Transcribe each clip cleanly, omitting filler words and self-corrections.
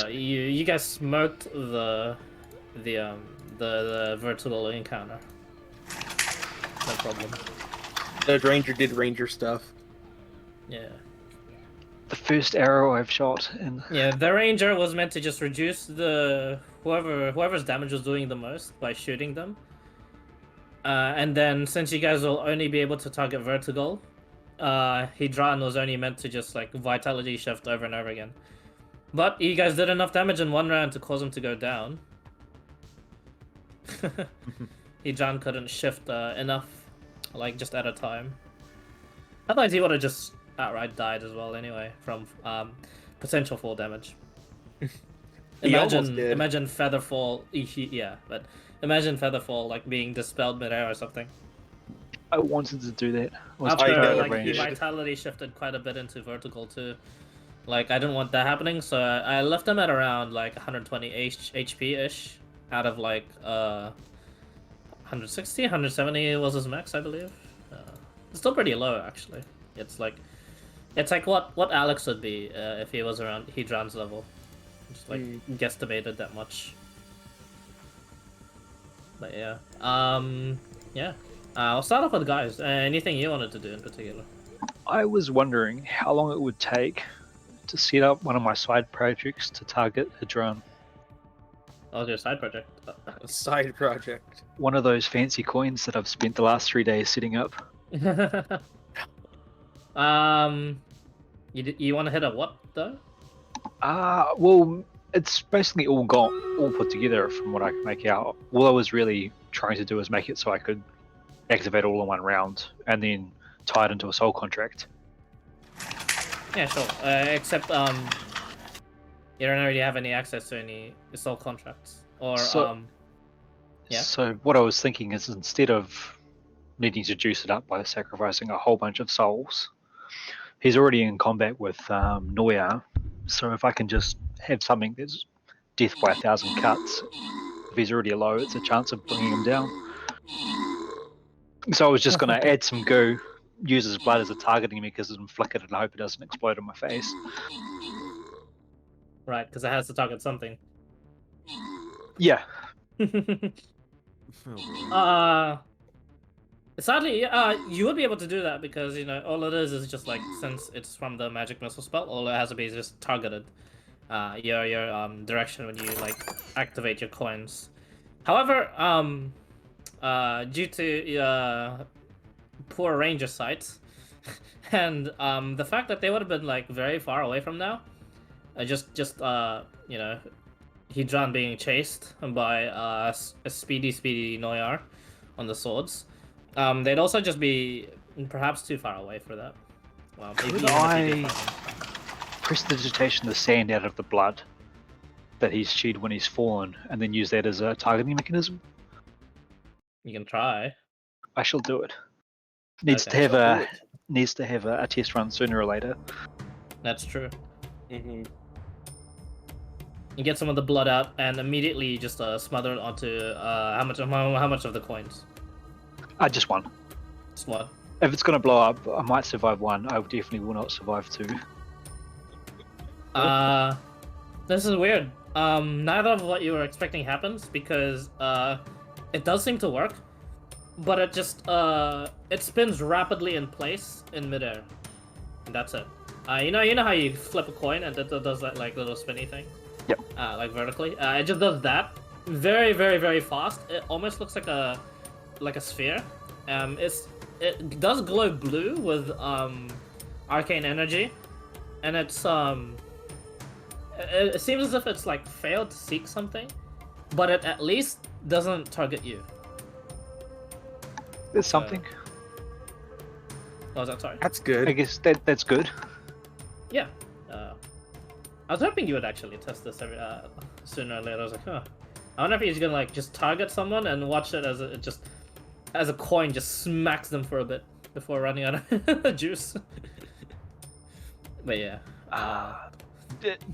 You guys smoked the vertical encounter. No problem. The ranger did ranger stuff. Yeah. The first arrow I've shot, and Yeah, the ranger was meant to just reduce the whoever's damage was doing the most by shooting them. And then since you guys will only be able to target vertical, Hedron was only meant to just like vitality shift over and over again. But you guys did enough damage in one round to cause him to go down. Hedron couldn't shift enough, like just at a time. Otherwise, he would have just outright died as well anyway from potential fall damage. Imagine Featherfall. Yeah, but imagine Featherfall like being dispelled midair or something. I wanted to do that. After like he vitality shifted quite a bit into vertical too. Like I didn't want that happening, so I left him at around like 120 HP ish out of like 160, 170 was his max, I believe. It's still pretty low actually. It's like what Alex would be if he was around Hedron's level. Just like guesstimated that much. But yeah. Yeah. I'll start off with guys. Anything you wanted to do in particular? I was wondering how long it would take to set up one of my side projects to target a drone. Oh, your side project. A side project. One of those fancy coins that I've spent the last 3 days setting up. You want to hit a what though? Well, it's basically all put together from what I can make out. All I was really trying to do is make it so I could activate all in one round and then tie it into a soul contract. Yeah, sure. Except you don't already have any access to any soul contracts, or yeah. So what I was thinking is instead of needing to juice it up by sacrificing a whole bunch of souls, he's already in combat with Noya, so if I can just have something that's death by 1,000 cuts, if he's already low, it's a chance of bringing him down. So I was just going to add some goo, use his blood as a targeting mechanism, flick it, and hope it doesn't explode in my face. Right, because it has to target something. Yeah. Sadly, you would be able to do that because, you know, all it is just like, since it's from the magic missile spell, all it has to be is just targeted. Your direction when you like activate your coins. However, due to poor ranger sights, and the fact that they would have been like very far away from now, just you know, Hedron being chased by a speedy Noyar on the swords. They'd also just be perhaps too far away for that. Well, maybe Could I prestidigitation the sand out of the blood that he's shed when he's fallen, and then use that as a targeting mechanism? You can try. I shall do it. Needs to have a test run sooner or later. That's true. You get some of the blood out, and immediately just smother it onto how much of the coins? Just one. Just one. If it's going to blow up, I might survive one. I definitely will not survive two. This is weird. Neither of what you were expecting happens because it does seem to work, but it just it spins rapidly in place in midair, and that's it. You know how you flip a coin and it does that like little spinny thing? Yep. Like vertically. It just does that very, very, very fast. It almost looks like a sphere. It does glow blue with arcane energy, and it's it seems as if it's like failed to seek something, but it at least doesn't target you. There's something. Oh, is that sorry? That's good. I guess that's good. Yeah. I was hoping you would actually test this sooner or later. I was like, huh. I wonder if he's gonna like just target someone and watch it as a coin just smacks them for a bit before running out of juice. But yeah.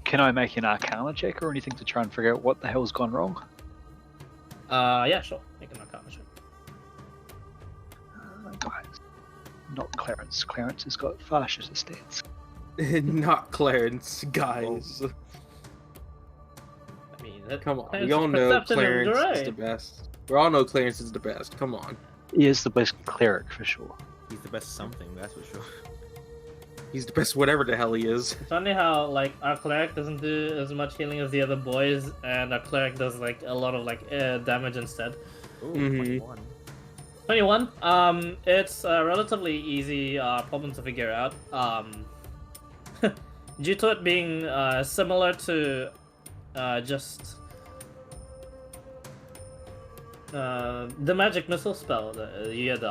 Can I make an Arcana check or anything to try and figure out what the hell's gone wrong? Yeah, sure. Make an Arcana check. Guys, not Clarence. Clarence has got far shitter stats. Not Clarence, guys. Come on, Clarence we all know perception is Clarence is great. the best. We all know Clarence is the best. Come on. He is the best cleric for sure. He's the best something, that's for sure. He's the best whatever the hell he is. It's funny how like our cleric doesn't do as much healing as the other boys, and our cleric does like a lot of like damage instead. Ooh, Mhm. 21. 21. It's a relatively easy problem to figure out. Due to it being similar to just the magic missile spell that you had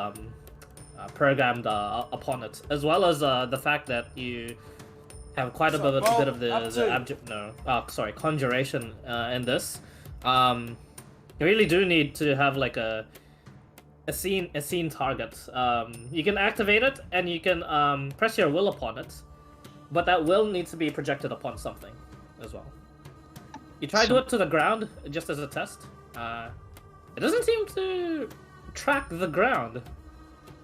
programmed upon it, as well as the fact that you have quite a bit of the conjuration in this. You really do need to have like a scene target. You can activate it and you can press your will upon it, but that will needs to be projected upon something as well. You try to do it to the ground just as a test. It doesn't seem to track the ground,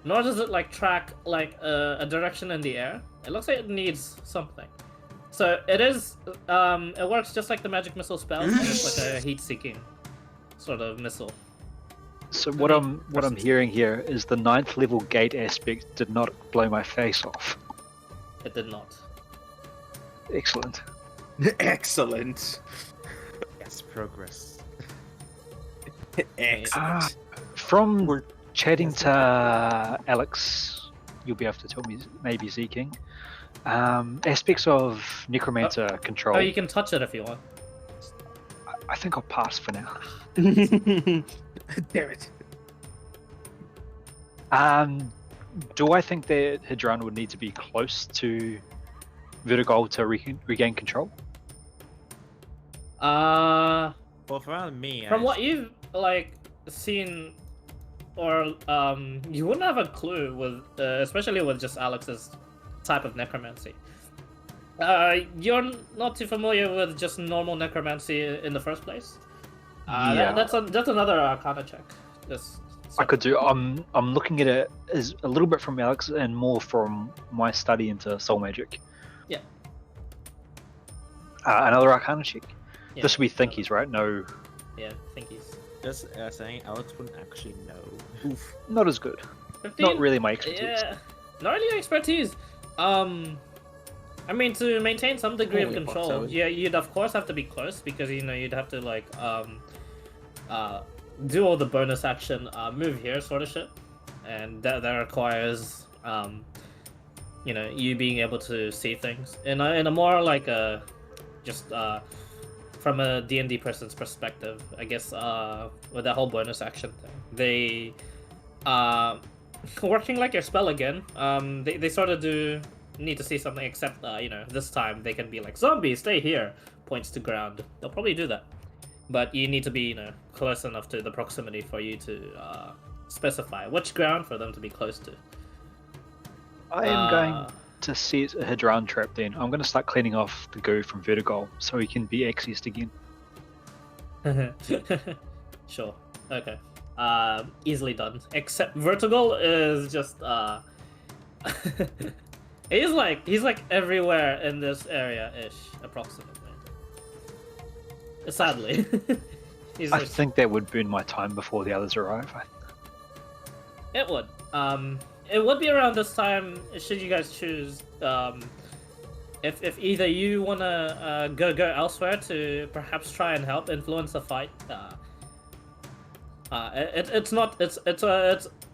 nor does it like track like a direction in the air. It looks like it needs something. So it is. It works just like the magic missile spell. It's like a heat-seeking sort of missile. So what I'm hearing here is the 9th level gate aspect did not blow my face off. It did not. Excellent. Excellent. Yes, progress. Excellent. From We're- chatting to Alex, you'll be able to tell me, maybe Zeking, aspects of necromancer control. Oh, you can touch it if you want. I think I'll pass for now. Damn it. Do I think that Hydran would need to be close to Vertigo to regain control? Well, around me, From what you've like seen, or you wouldn't have a clue with, especially with just Alex's type of necromancy. You're not too familiar with just normal necromancy in the first place. Yeah. That's another Arcana check. Just I could do. I'm looking at it as a little bit from Alex and more from my study into soul magic. Yeah. Another Arcana check. Yeah, This would be thinkies, right? No, Yeah, thinkies. just saying, Alex wouldn't actually know. Oof. not as good. 15? Not really my expertise. Yeah, not really your expertise. I mean, to maintain some degree of Holy fuck, control, Zoe. yeah, you'd of course have to be close because you'd have to like do all the bonus action move here sort of shit, and that requires you being able to see things in a more like just from a D&D person's perspective, I guess. With that whole bonus action thing, they working like your spell again. They sort of do need to see something, except this time they can be like, zombie, stay here, points to ground. They'll probably do that, but you need to be close enough to the proximity for you to specify which ground for them to be close to. I am going to set a Hydran trap then. I'm going to start cleaning off the goo from Vertigo so he can be accessed again. Sure. Okay. Easily done. Except Vertigal is just he's like everywhere in this area-ish, approximately. Sadly. He's I like, think that would burn my time before the others arrive. it would. It would be around this time, should you guys choose. If either you wanna go elsewhere to perhaps try and help influence the fight.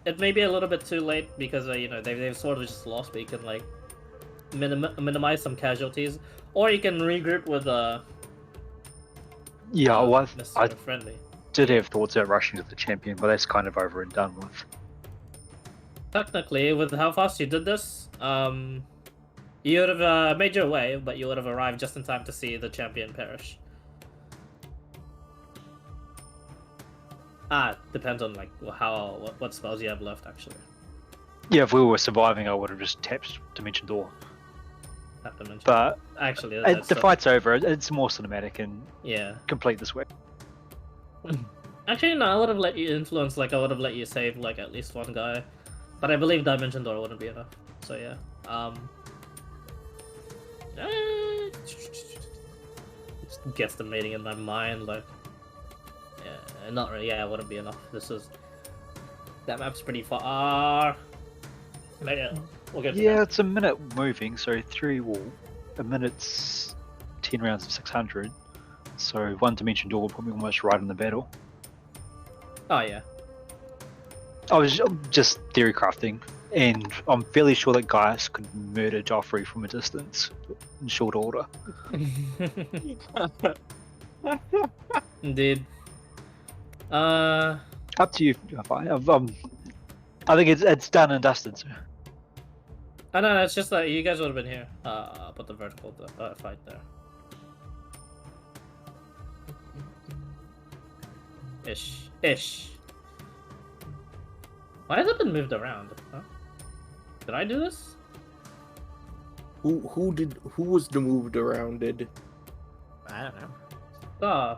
It may be a little bit too late because they've sort of just lost, but you can like minimize some casualties, or you can regroup with Yeah, well, Mr. I Friendly. did have thoughts about rushing to the champion, but that's kind of over and done with. Technically, with how fast you did this, you would have made your way, but you would have arrived just in time to see the champion perish. Depends on like what spells you have left, actually. Yeah, if we were surviving, I would have just tapped Dimension Door. That dimension. But Actually, the fight's over. It's more cinematic and Yeah. complete this way. Actually, no, I would have let you influence, like, I would have let you save, like, at least one guy. But I believe Dimension Door wouldn't be enough. So, yeah. just guesstimating in my mind, like, yeah, not really. Yeah, it wouldn't be enough. That map's pretty far. But yeah, we'll get to Yeah, that. it's a minute moving, so a minute's 10 rounds of 600. So one dimension door will put me almost right in the battle. Oh yeah. I was just theory crafting, and I'm fairly sure that Gaius could murder Joffrey from a distance in short order. Indeed. Up to you, I think it's done and dusted. So. Oh no, it's just that you guys would have been here. Put the vertical fight there. Ish. Why has it been moved around? Huh? Did I do this? Who was the moved around it? I don't know.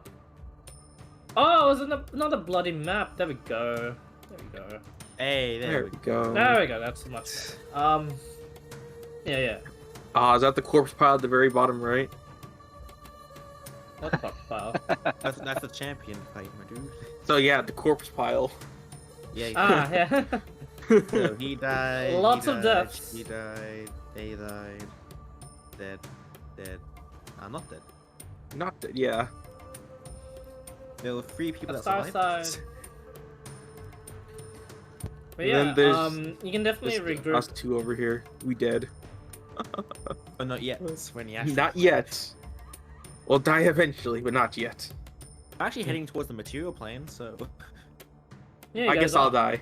Oh, it was another bloody map. There we go. Hey, There we go. There we go. That's much better. Yeah. Is that the corpse pile at the very bottom right? What the file? That's the champion fight, my dude. So yeah, the corpse pile. Yeah. Yeah. So he died. Lots he of died, deaths. He died. They died. Dead. Not dead. Not that. Yeah. There were 3 people that Star survived. side. But And yeah, then there's you can definitely Us regroup. two over here. We dead. Oh, not yet. When he actually Not yet. We'll die eventually, but not yet. I'm actually heading towards the material plane, so Yeah, you I guys guess I'll are. die.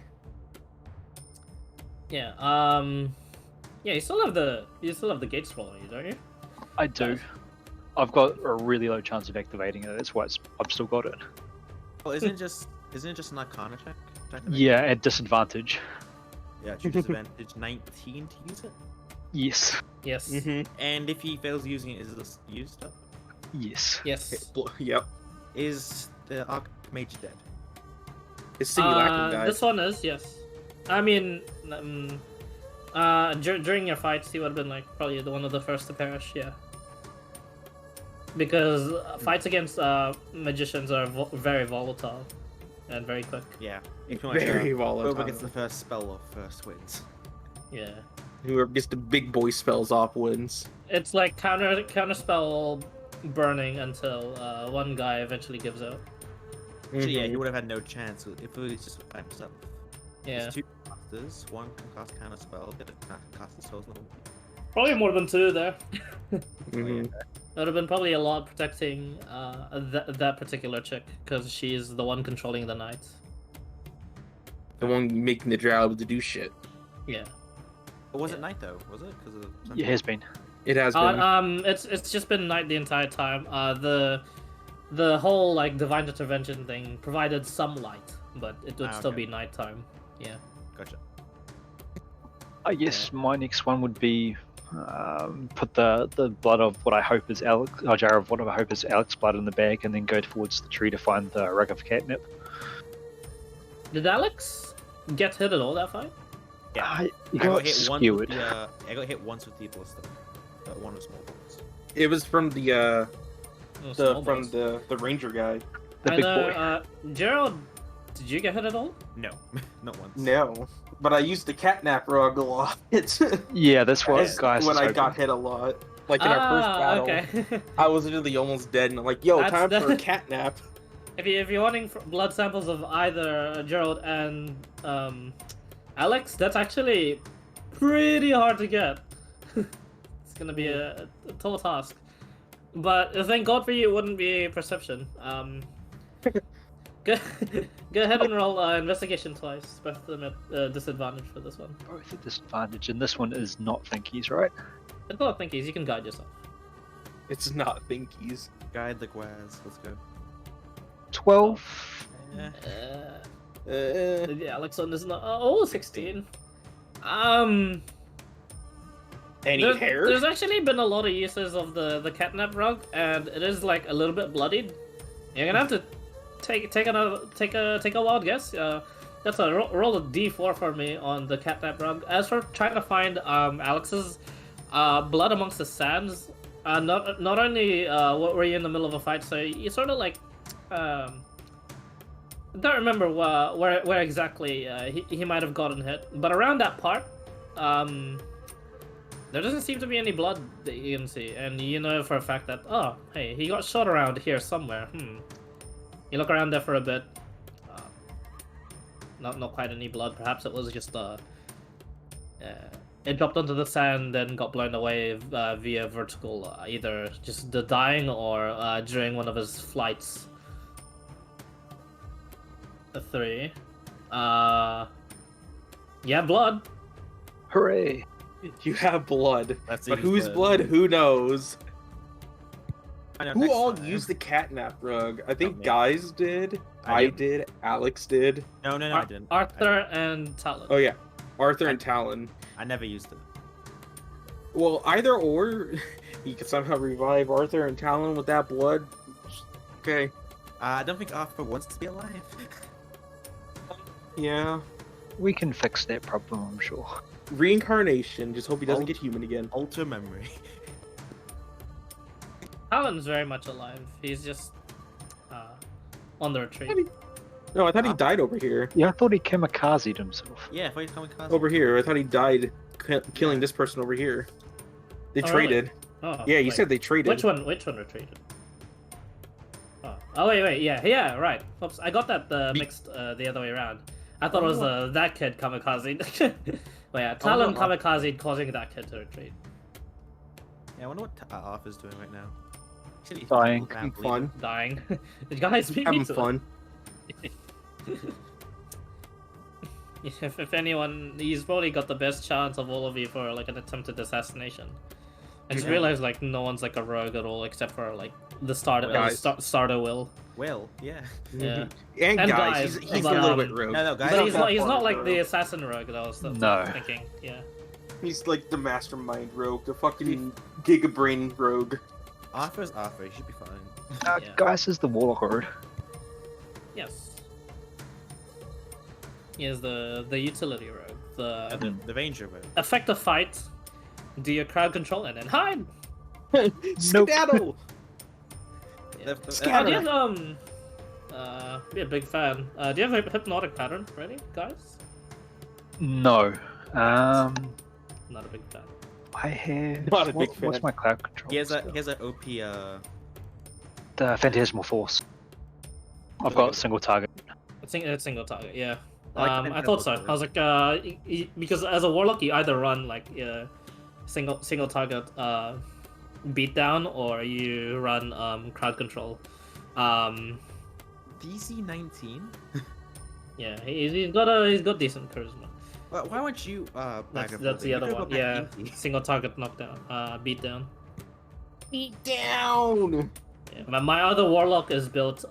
Yeah. Yeah, you still have the gates following you, don't you? I do. I've got a really low chance of activating it. That's why I've still got it. well, isn't it just an Arcana check? to activate? Yeah, at disadvantage. Yeah, choose disadvantage 19 to use it. Yes. Yes. And if he fails using it, is this used up? Yes. Yes. Yep. Is the Archmage dead? It's simulacrum died. This one is, yes. I mean, during your fights, he would have been like probably one of the first to perish. Yeah. Because fights against magicians are very volatile and very quick. Yeah. If you want Very whoever volatile. gets the first spell off first wins. Yeah. Whoever gets the big boy spells off wins. It's like counter spell burning until one guy eventually gives out. Actually, yeah, Mhm. he would have had no chance if it was just by himself. Yeah. There's 2 casters, one can cast counter spell, the other can cast the spells. Probably more than 2 there. Mhm. It would have been probably a lot protecting that particular chick because she's the one controlling the knight. The one making the drow to do shit. Yeah. But was it night though? Was it? Because of It has been. It has been. It's just been night the entire time. The whole like divine intervention thing provided some light, but it would still okay. be nighttime. Yeah. Gotcha. I guess my next one would be put the blood of what I hope is Alex, or jar of what I hope is Alex blood in the bag, and then go towards the tree to find the rug of catnip. Did Alex get hit at all that fight? Yeah. You I got got hit once with skewered. I got hit once with the ballista. One of the small bullets. It was from the Oh, small balls. the ranger guy. The I big know, boy. Gerald, did you get hit at all? No, not once. No, but I used the catnap rug a lot. Yeah, that's what That's guys. when was I hoping. got hit a lot. Like in our first battle, Okay. I was literally almost dead, and I'm like, "Yo, That's time the- for a catnap." if you're wanting blood samples of either Gerald and Alex, that's actually pretty hard to get. It's gonna be a tall task. But thank God for you, it wouldn't be perception. Go ahead and roll investigation twice. Both of them at disadvantage for this one. Both at disadvantage, and this one is not thinkies, right? It's not thinkies, you can guide yourself. It's not thinkies. Guide the Gwaz. Let's go. 12. Yeah. The Alex one is not. 16. Any hair? There's actually been a lot of uses of the catnap rug, and it is like a little bit bloodied. You're gonna have to take a wild guess. That's a roll a d4 for me on the catnap rug. As for trying to find Alex's blood amongst the sands, not only were you in the middle of a fight, so you sort of like I don't remember where exactly he might have gotten hit, but around that part, there doesn't seem to be any blood that you can see, and you know for a fact that, oh, hey, he got shot around here somewhere. You look around there for a bit. Not quite any blood. Perhaps it was just it dropped onto the sand and got blown away via vertical, either just the dying or during one of his flights. A 3. Yeah, blood. Hooray! You have blood. Let's But use whose the- blood? Who knows? I know, Who next all time. used the catnap rug? I think me. Guys did. I I did. did. Alex did. No, I didn't. Arthur and Talon. Oh yeah, Arthur and Talon. I never used it. Well, either or, you could somehow revive Arthur and Talon with that blood. Okay. I don't think Arthur wants to be alive. Yeah. We can fix that problem, I'm sure. Reincarnation. Just hope he doesn't Oh. get human again. Alter memory. Talon's very much alive. He's just on the retreat. No, I thought he died over here. Yeah, I thought he kamikazed himself. Yeah, if I come cast. Over here. I thought he died killing this person over here. They Oh, really? traded. Oh, Yeah, you wait. said they traded. Which one? Which one retreated? Oh, wait, yeah, right. Oops, I got that mixed the other way around. I thought it was that kid kamikaze. But yeah, Talon no. kamikaze causing that kid to retreat. Yeah, I wonder what Arthur's doing right now. Actually, he's Dying. around Having fun. Dying. The guys beat me Having to it. fun. If anyone, he's probably got the best chance of all of you for like an attempted assassination. I just Yeah. realized like no one's like a rogue at all except for like the Guys. starter will. Well, yeah. Yeah. And, And guys, guys, he's but, a little bit um, rogue. No, guys. But he's that not far, like bro. the assassin rogue that I was No. thinking. Yeah. He's like the mastermind rogue, the fucking gigabrain rogue. Arthur's Arthur. He should be fine. Yeah. Guys is the warlock road. Yes. He is the utility rogue. The Ranger road. Affect a fight, do your crowd control, and then hide. Skedaddle! Yeah. The- Oh, do you have be a big fan. Do you have a hypnotic pattern ready, guys? No. Not a big fan. I have. Not a big What's fan. my cloud control? He has a skill? OP. The Phantasmal Force. I've got single target. It's single target, yeah. I like the I thought so. Phantasmal I was like, because as a warlock, you either run like single target beatdown, or you run crowd control. DC 19. Yeah, he's got decent charisma. Why won't you bag of That's the holding? other You could one. go Yeah, back easy. single target knockdown, beatdown. Beat down! Yeah, my other warlock is built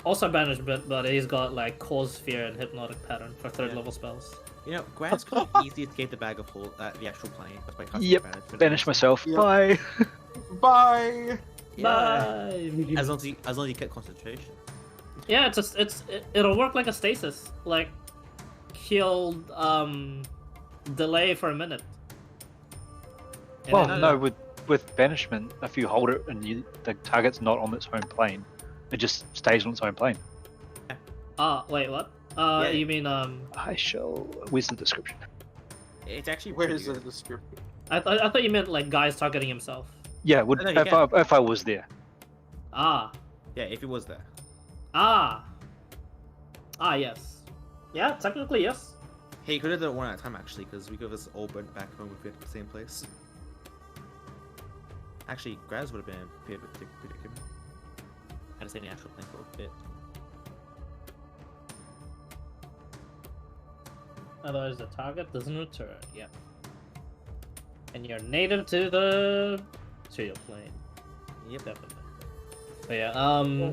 also banishment, but he's got like cause fear and hypnotic pattern for third Yeah. level spells. You know, Graz could have easily escaped the bag of hold the actual plane, but by casting Yep. banishment. Banish myself. Yep. Bye. Bye! Yeah. Bye. As long as you kept concentration. Yeah, it'll work like a stasis. Like he'll delay for a minute. And Well, then- no, with banishment, if you hold it and the target's not on its own plane, it just stays on its own plane. Wait, what? Yeah. You mean I shall. Where's the description? It's actually Where pretty is the good. description? I thought you meant like guys targeting himself. Yeah, would No, you if I was there. Ah, Yeah, if he was there. yes. Yeah, technically yes. Hey, you could have done it one at a time actually, because we could have just all burnt back home if we had the same place. Actually, Graz would have been a bit of a predicament. Had to stay in the actual plane for a bit. Otherwise, the target doesn't return. Yep. And you're native to the material plane. Yep. Definitely. But yeah,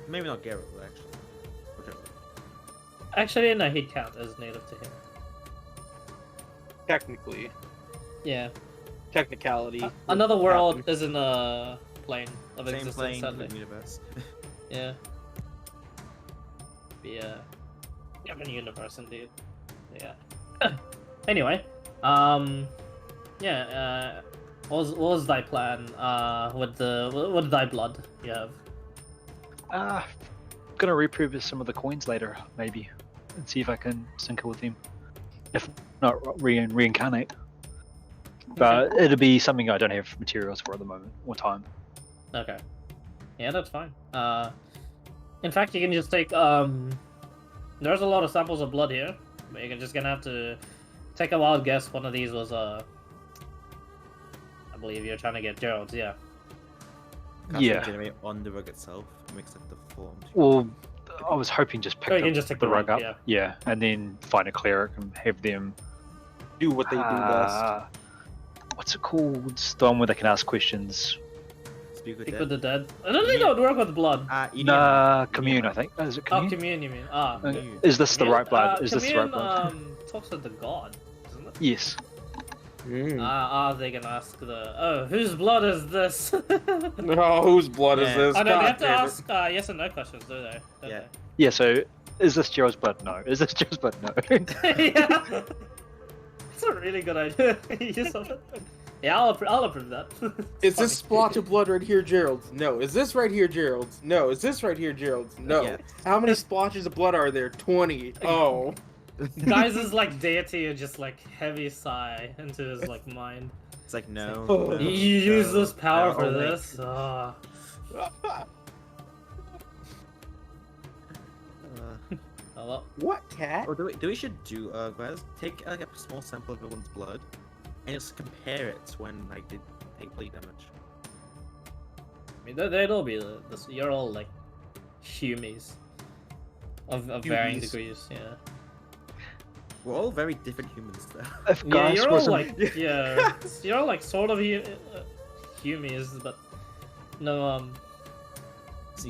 Maybe not Garrett, but actually. Whichever. actually, no, he'd count as native to him. Technically. Yeah. Technicality. Another world isn't a plane of Same existence, plane, sadly. different universe. Yeah. Yeah. Different universe, indeed. Yeah. Anyway, yeah. what was thy plan? With thy blood you have? Gonna repurpose some of the coins later, maybe, and see if I can sync it with them. If not, reincarnate. But it'll be something I don't have materials for at the moment or time. Okay. Yeah, that's fine. In fact, you can just take there's a lot of samples of blood here, but you're just gonna have to take a wild guess. One of these was I believe you're trying to get Gerald's. Yeah. Yeah. Generate on the rug itself, makes like the form. Well, I was hoping just pick Or you can just take the the rug rug, up. Yeah, and then find a cleric and have them. Do what they do best. What's it called? It's the one where they can ask questions. Speak with Speak dead. with the dead. I don't think that would work with blood. Nah, commune, I think. Is it Oh, commune? commune, you mean? Ah. Commune. Is this the Commune- right blood? Is this the right commune, blood? talks to the god, isn't it? Yes. They can ask whose blood is this? Oh, whose blood is Yeah. this? Oh no, God they have to damn it. ask yes and no questions, do they? Don't Yeah. Yeah, so is this Gerald's blood? No. Is this Gerald's blood? No. they? Yeah. That's a really good idea. Use something. Yeah, I'll approve that. Is this Funny. splotch of blood right here Gerald's? No. Is this right here Gerald's? No. Is this right here Gerald's? No. Yeah. How many splotches of blood are there? 20. Oh. Guys is like deity and just like heavy sigh into his like mind. It's like no. Oh. no, You use no, this power no, for like- this? Ah. Oh, well. What, cat? Or do we should do guys take like a small sample of everyone's blood and just compare it to when like they take bleed damage. I mean, they'd all be this. You're all like humies of varying Humies. degrees. Yeah. We're all very different humans though. If Yeah, Gaius you're all wasn't, like yeah, you're all like sort of humies, but no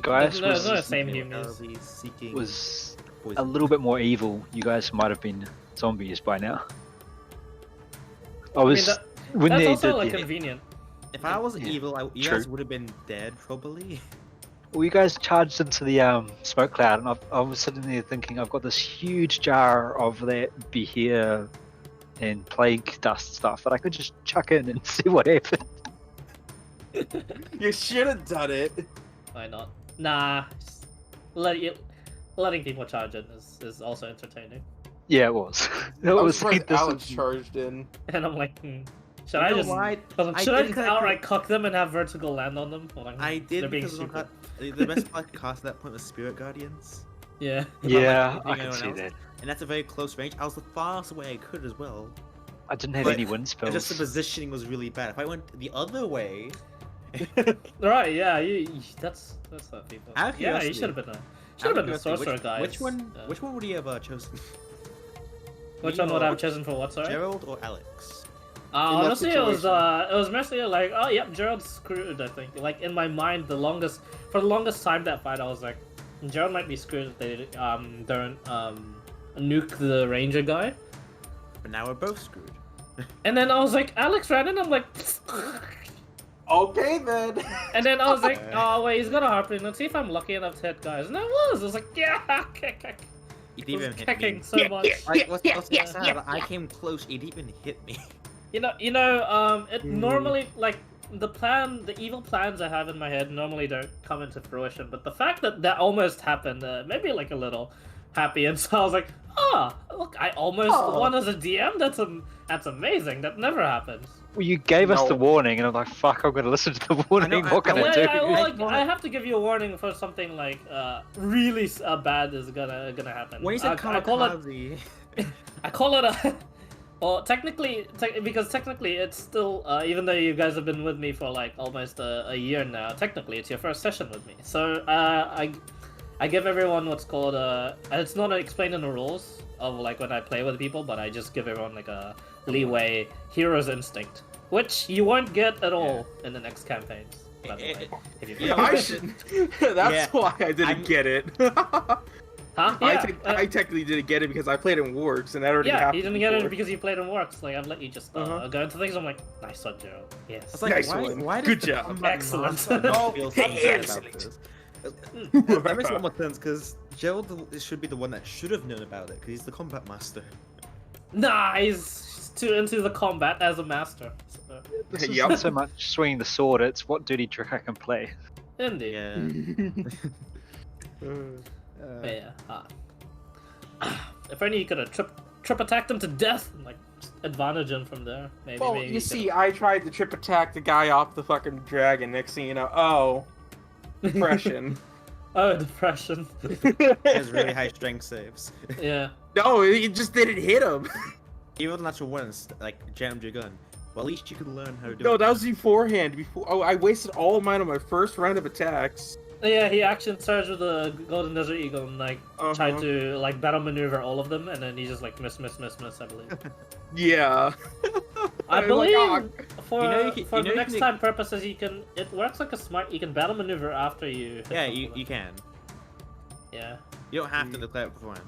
Gaius no, was, no, same Seeking humies. LV, seeking was poison. a little bit more evil, you guys might have been zombies by now. I was that- when That's they also did like the, convenient. If I was Yeah, evil, you true. guys would have been dead probably. well, you guys charged into the smoke cloud, and I was sitting there thinking, I've got this huge jar of that behir and plague dust stuff that I could just chuck in and see what happened. You should have done it. Why not? Nah, just letting people charge in is also entertaining. Yeah, it was. It I was was surprised this Alex is- charged in. And I'm like, should You I know just why? should I did just that outright cock them and have vertical land on them? Or like, I they're did being because stupid. the best part I could cast at that point was Spirit Guardians, Yeah. Yeah, Like, I anything can see anyone that. and that's a very close range. I was the farthest away I could as well. I didn't have But any wind spells. Just the positioning was really bad. If I went the other way, Right. Yeah. That's not people. Out of Yeah, you curiosity- should have been out should have of been a curiosity, sorcerer guy. Which one? Yeah. Which one would you have chosen? Which Me one would I or have chosen for what? Sorry. Gerald or Alex? In that Honestly, it was situation. mostly like, oh yep, Gerald's screwed. I think. Like in my mind, for the longest time that fight, I was like, Gerald might be screwed if they don't nuke the ranger guy. But now we're both screwed. And then I was like, Alex ran in. I'm like, Okay then. and then I was like, oh wait, he's got a harpoon. Let's see if I'm lucky enough to hit guys. And I was like, yeah, kick. It I was even hit kicking me. so much. Like, what's sad? I came close. It even hit me. It normally like the evil plans I have in my head normally don't come into fruition, but the fact that almost happened made me like a little happy, and so I was like, look, I almost won as a DM. That's amazing. That never happens. Well, you gave us No. the warning, and I'm like, fuck, I'm gonna listen to the warning. I- What can I, Yeah, do? I have to give you a warning for something like really bad is gonna happen. When you said I call it kamikaze, I call it a. Well, technically, because technically it's still, even though you guys have been with me for like almost a year now, technically it's your first session with me. So I give everyone what's called it's not explained in the rules of like when I play with people, but I just give everyone like a leeway hero's instinct, which you won't get at all in the next campaigns. By the way, if you Yeah, I should. That's Yeah. why I didn't I'm- get it. Huh? Yeah. I technically didn't get it because I played in Works and that already Yeah, happened. you didn't get it before. because you played in Works. Like, I've let you just Uh-huh. go into things. I'm like, nice one, Joe. Yes. it's like, Nice why, one. why Good does the job. combat Excellent. master not Oh, feel so bad about excellent. this? That makes one more sense because Gerald should be the one that should have known about it because he's the combat master. Nah, he's into the combat as a master. So, This isn't Yep. so much swinging the sword, it's what dirty trick I can play. indeed. Yeah. But yeah. If only you could have trip attacked him to death and like just advantage him from there. Maybe. Well, maybe you see, I tried to trip attack the guy off the fucking dragon. Next thing you know, oh, depression. Oh, depression. Has really high strength saves. Yeah. No, it just didn't hit him. Even with natural ones, like jammed your gun. Well, at least you could learn how to do No, it. that was beforehand. Oh, I wasted all of mine on my first round of attacks. Yeah, he action surged with the Golden Desert Eagle and like tried Uh-huh. to like battle maneuver all of them, and then he just like miss, I believe. Yeah. I I was believe like, for You know you can- for you know the you next can- time purposes, it works like a smart. You can battle maneuver after you. hit Yeah, them. you can. Yeah. You don't have to declare it beforehand.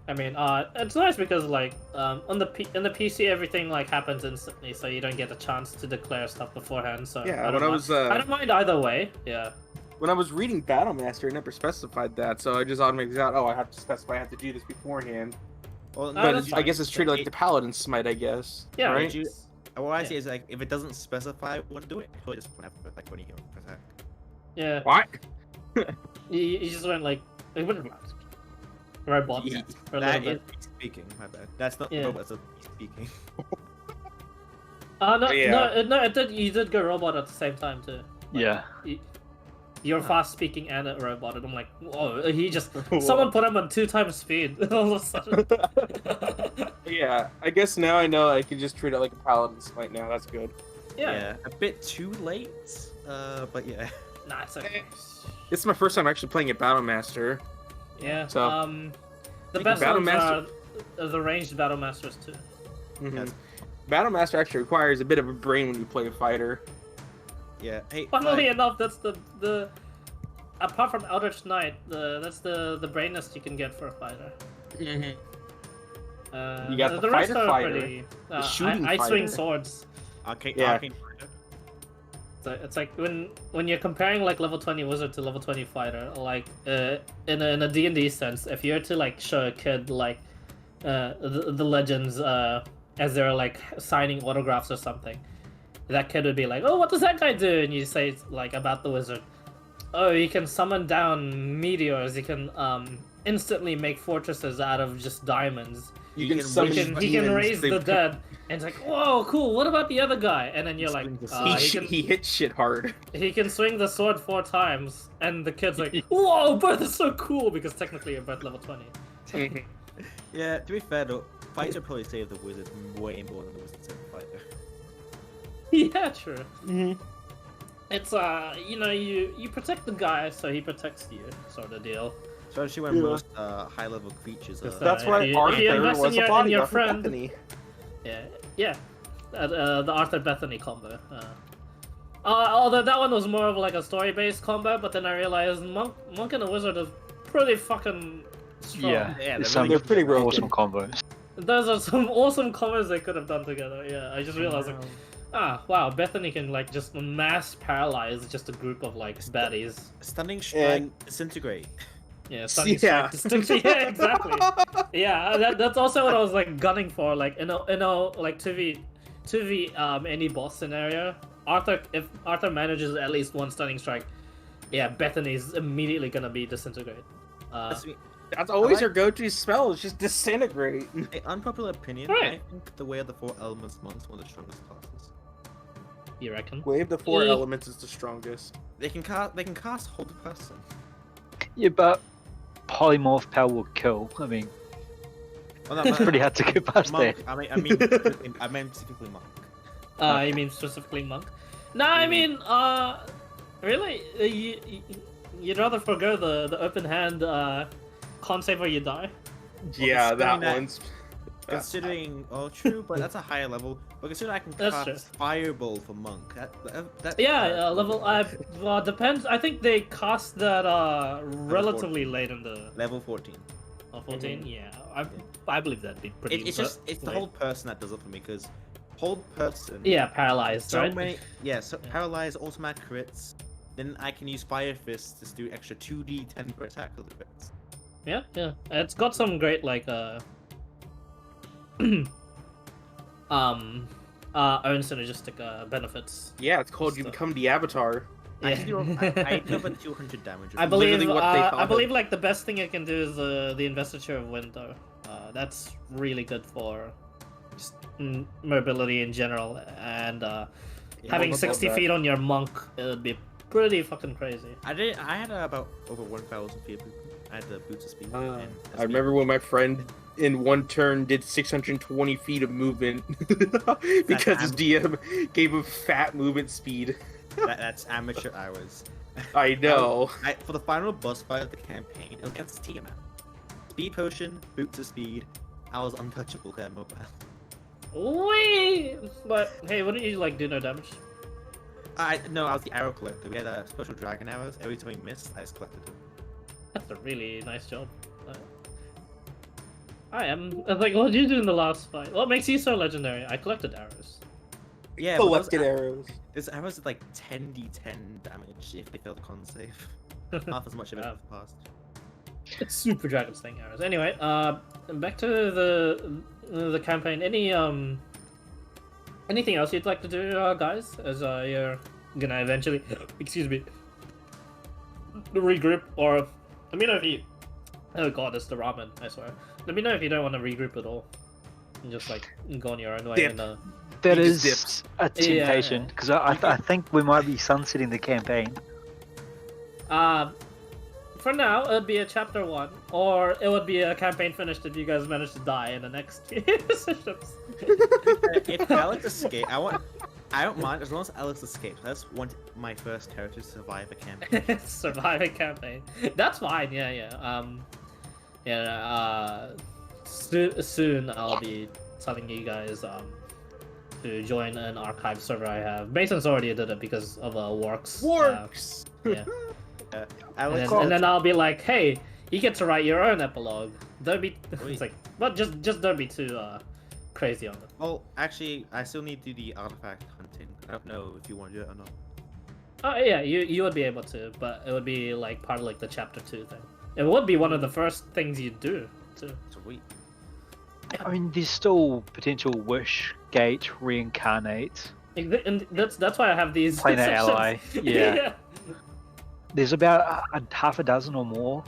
I mean, it's nice because like on in the PC everything like happens instantly, so you don't get a chance to declare stuff beforehand. So Yeah, I when don't I was I don't mind either way. Yeah. when I was reading Battlemaster, it never specified that, so I just automatically out. Oh, I have to specify. I have to do this beforehand. Well, Oh, But that's I guess fine. it's treated like the Paladin Smite, I guess. Yeah. Right? you- What I Yeah. say is like if it doesn't specify when to do it, you just have to like when you attack. Yeah. What? You just went like it went robot Yeah, for a That little is bit. me speaking. My bad. That's not Yeah. robot. That's me speaking. No, Yeah. no, it did. You did go robot at the same time too. Like, Yeah. You're fast speaking and a robot, and I'm like, whoa, he just someone put him on 2 times speed. All of a sudden. Yeah, I guess now I know I can just treat it like a Paladin Smite now. That's good. Yeah. A bit too late. But yeah. Nah, it's okay. This is my first time actually playing a Battlemaster. Yeah. So- The Like best ones Battlemaster- are the ranged battle masters too. Mhm. Yes. Battlemaster actually requires a bit of a brain when you play a fighter. Yeah. Hey. Funnily Mike, enough, that's the apart from Eldritch Knight, that's the brainest you can get for a fighter. You got the rest fighter are fighter, pretty. the shooting I swing fighter. swords. Arcane. Yeah. Arcane fighter. So it's like when you're comparing like level 20 wizard to level 20 fighter, like in a D&D sense, if you're to like show a kid like the legends as they're like signing autographs or something, that kid would be like, oh, what does that guy do? And you say like about the wizard, oh, he can summon down meteors, he can instantly make fortresses out of just diamonds. You can can summon He can demons, raise they- the dead. And it's like, whoa, cool. What about the other guy? And then you're like, Swing the he sword. can He hits shit hard. he can swing the sword 4 times, and the kid's like, whoa, both are so cool because technically you're both level 20. Yeah. To be fair though, fighter probably save the wizard way more than the wizard save the fighter. Yeah, true. Mm-hmm. It's you protect the guy, so he protects you, sort of deal. Especially when Yeah. most high level creatures are. That's That's if why you Arthur invest in was your- a in bodyguard your for friend- Bethany. Yeah. The Arthur Bethany combo. Although that one was more of like a story-based combo, but then I realized Monk and a Wizard is pretty fucking strong. Yeah. Yeah, There's they're some They're pretty broken. awesome combos. Those are some awesome combos they could have done together. Yeah, I just realized like, wow, Bethany can like just mass paralyze just a group of like baddies. Stunning strike, And- disintegrate. Yeah, stunning Yeah. strike, distinction. Yeah, exactly. Yeah, that's also what I was like gunning for. Like in a like 2v any boss scenario, if Arthur manages at least one stunning strike, yeah, Bethany's immediately gonna be disintegrate. That's always I her go-to spell. Is just disintegrate. Hey, unpopular opinion. Right. I think the way of the 4 elements monks one of the strongest classes. You reckon? Wave the 4 Eh. elements is the strongest. They can cast hold person. Yeah, but polymorph power will kill. I mean, Well, it's pretty hard to get past monk. that. I mean specifically monk. You mean specifically monk? No, I mean, really, you'd rather forgo the open hand con save or you die. Yeah, that considering that- one's. Considering, true, but that's a higher level. But considering I can That's cast fireball for monk, that Yeah, level. Well, depends. I think they cast that relatively late in the level 14. 14. Yeah, I believe that'd be pretty. It's just it's the late. hold person that does it for me because hold person. Yeah, paralyzed. So right? many, so paralyze automatic crits. Then I can use fire fists to do extra 2d10 per attack with the crits. Yeah. It's got some great like own synergistic benefits. Yeah, it's called you Stuff. become the Avatar. I Yeah. can do. I do about 200 damage. I believe literally what they I thought believe of. like the best thing it can do is the investiture of wind though. That's really good for just mobility in general, and having love 60 that. feet on your monk, it would be pretty fucking crazy. I had about over 1,000 feet. I had the boots of speed. and I remember when my friend in one turn did 620 feet of movement because his DM gave him fat movement speed. that's amateur hours. I know. For the final boss fight of the campaign, it was against Tiamat. Speed potion, boots of speed. I was untouchable there, mobile. Wait, but hey, wouldn't you like do no damage? No, I was the arrow collector. We had special dragon arrows. Every time we missed, I just collected them. That's a really nice job. I am like, what did you do in the last fight? What makes you so legendary? I collected arrows. Yeah, Collected arrows. There's arrows at like 10d10 damage if they fail the con save. Half as much of it as the past. It's super dragon slaying arrows. Anyway, back to the campaign. Anything else you'd like to do, guys? As you're gonna eventually, excuse me, regroup, or let me know if you. Oh god, it's the ramen. I swear. Let me know if you don't want to regroup at all. And just like go on your own way. Dip. And, That He just is dips. a temptation because I think we might be sunsetting the campaign. for now, it would be a chapter 1, or it would be a campaign finished if you guys manage to die in the next few sessions. If Alex escapes, I don't mind as long as Alex escapes. I just want my first character to survive a campaign. Surviving campaign. That's fine. Soon I'll be telling you guys to join an archive server I have. Mason's already did it because of Works. Works. Yeah. Alex, And then I'll be like, hey, you get to write your own epilogue. Don't be. Wait. It's like, but just don't be too crazy on it. well, actually, I still need to do the artifact hunting. I don't know if you want to do it or not. Oh yeah, you would be able to, but it would be like part of like the chapter 2 thing. It would be one of the first things you do too. Sweet. I mean, there's still potential wish, gate, reincarnate, And that's why I have these planar sections. ally. Yeah. There's about half a dozen or more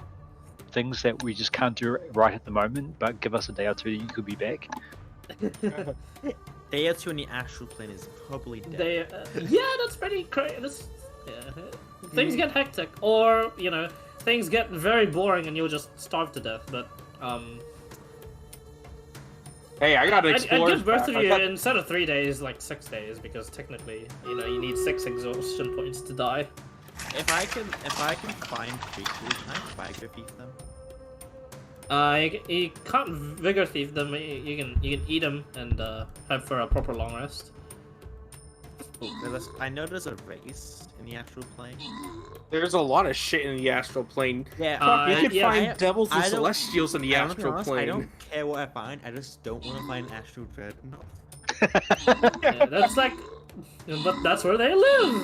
things that we just can't do right at the moment, but give us a day or two, you could be back. Day or two in the astral plane is probably dead. They, yeah, that's pretty crazy. Things get hectic, or things get very boring, and you'll just starve to death. But Hey, I gotta I'd explore. give both of I you thought- instead of 3 days, like 6 days, because technically, you need 6 exhaustion points to die. If I can find creatures, can I vigor thief them? You can't vigor thief them. You can eat them and have for a proper long rest. I know there's a race in the astral plane. There's a lot of shit in the astral plane. Yeah, Fuck, you could yeah, find devils and I don't- celestials in the I don't astral honest, plane. I don't care what I find. I just don't want to find astral dreadnought. Yeah, that's like, but that's where they live.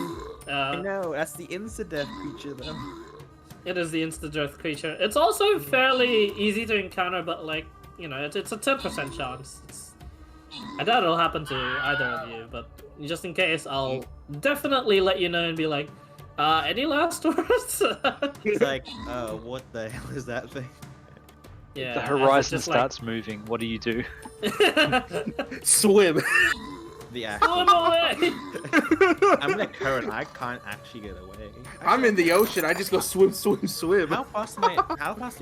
I know that's the insta-death creature though. It is the insta-death creature. It's also fairly easy to encounter, but like, it's a 10% chance. I doubt it'll happen to either of you, but just in case, I'll definitely let you know and be like, any last words? It's like, what the hell is that thing? Yeah, The as horizon it's just starts moving. What do you do? like, Swim. The swim astral. away! I'm in a current. I can't actually get away. I'm in the ocean. I just go swim, swim, swim. How fast do you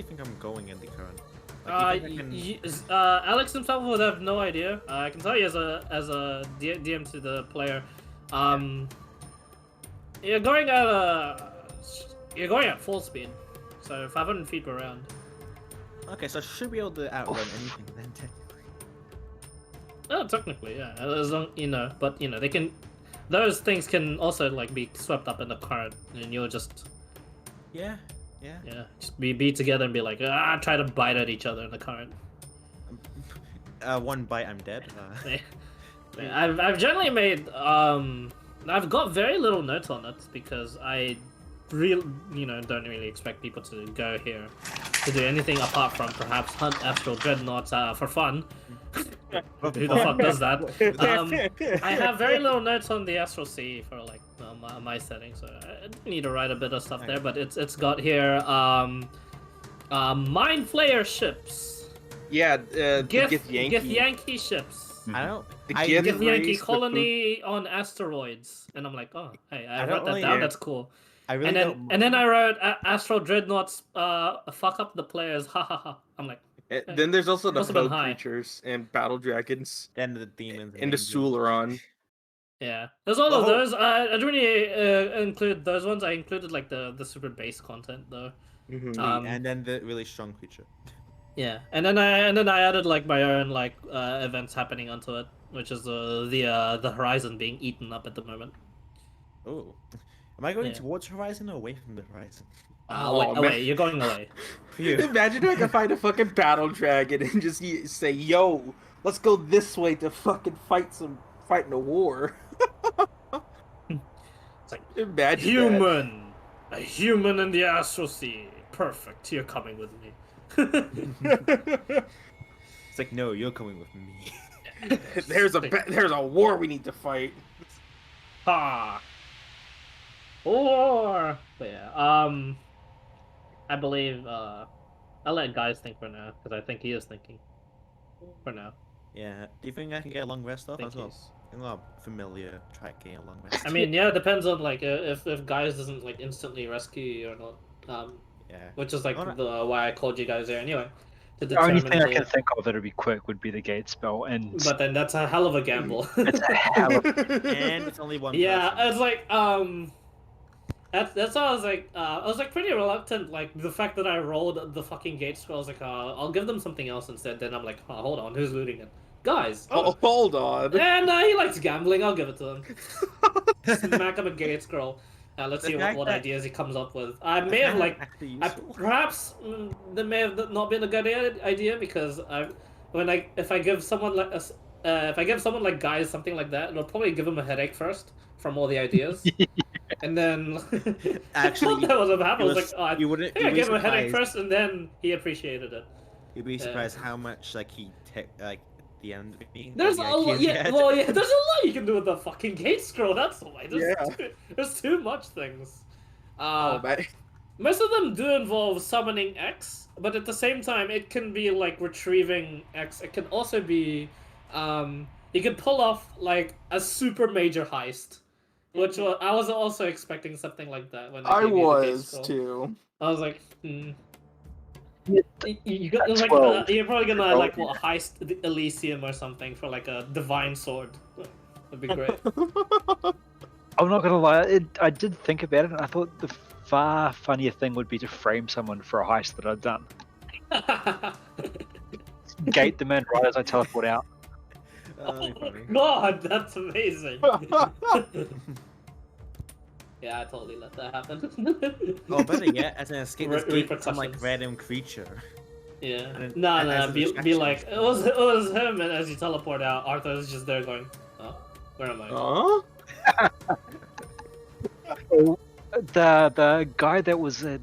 think I'm going in the current? Like, do you think I can- Alex himself would have no idea. I can tell you as a DM to the player, you're going at full speed, so 500 feet per round. Okay, so I should be able to outrun anything then, technically. Oh, technically, yeah. As long but they can. Those things can also like be swept up in the current, and you'll just Yeah. just be together and be like try to bite at each other in the current. One bite, I'm dead. I've generally made I've got very little notes on it because I really don't really expect people to go here to do anything apart from perhaps hunt astral dreadnoughts for fun. Who the fuck does that? I have very little notes on the Astral Sea for like my settings, so I need to write a bit of stuff there. But it's got here Mind Flayer ships, Yeah, Gith Yankee. Yankee ships, I don't. The I Gith Gith really, Yankee race, the colony on asteroids, and I'm like, oh, hey, I I wrote don't that really- down. yeah. That's cool. I really And then don't. and then I wrote Astral Dreadnoughts fuck up the players. Ha ha ha. I'm like, Then there's also the Must've been Hogue high. creatures and battle dragons Then the demons and the angels. Suleron. yeah. There's all Well, of those. I didn't really include those ones. I included like the super base content though. Mhm. And then the really strong creature. Yeah, and then I added like my own like events happening onto it, which is the horizon being eaten up at the moment. Oh, am I going Yeah. towards horizon or away from the horizon? Oh, man. Away, you're going away. Phew. Imagine if I could find a fucking battle dragon and just say, "Yo, let's go this way to fucking fight in a war." It's like Imagine human, a human in the Astral Sea. Perfect. You're coming with me. that. It's like, no, you're coming with me. there's a war we need to fight. Ha. Or but yeah, I believe I'll let guys think for now because I think he is thinking for now. Yeah. Do you think I can get a long rest off Think as well? he's- I'm not familiar try getting a long rest. I mean, yeah, it depends on like if guys doesn't like instantly rescue you or not. Yeah. Which is like Alright. the why I called you guys there anyway. To The only determine thing I the- can think of that'd be quick would be the gate spell, and But then that's a hell of a gamble. it's a hell of And it's only one. Yeah, person. it's like that's why I was like pretty reluctant. Like the fact that I rolled the fucking gate spell, I was like, I'll give them something else instead. Then I'm like, hold on, who's looting it? Guys. Oh, hold on. And he likes gambling. I'll give it to him. Smack him a gate scroll. Let's The see fact what that- ideas he comes up with. I may have like Actually I, useful. perhaps that may have not been a good idea because if I give someone like guys something like that, it'll probably give him a headache first from all the ideas, and then Actually, that was what happened. I was like, I you wouldn't. think I You'd be gave him a headache surprised. first, and then he appreciated it. You'd be Yeah. surprised how much like he like the end of the meeting. There's a the lot, ideas he yeah, had. well, yeah, there's a lot you can do with the fucking gate scroll. That's why. Yeah. There's too much things. Oh, man. Most of them do involve summoning X, but at the same time, it can be like retrieving X. It can also be, you can pull off like a super major heist, which I was also expecting something like that when I gave you the gate was scroll. too. I was like, Yeah, you got, like, 12. you're probably gonna 12. like heist the Elysium or something for like a divine sword. That'd be great. I'm not gonna lie, I did think about it, and I thought the far funnier thing would be to frame someone for a heist that I'd done. Gate them in right as I teleport out. That'd be Oh funny. God, that's amazing. Yeah, I totally let that happen. Oh, better yet, as an escape Re- this gate from some like repercussions. random creature. Yeah. And No, as no, a be distraction. like, it was him, and as you teleport out, Arthur's just there going, oh, where am I? Huh? Oh, the guy that was in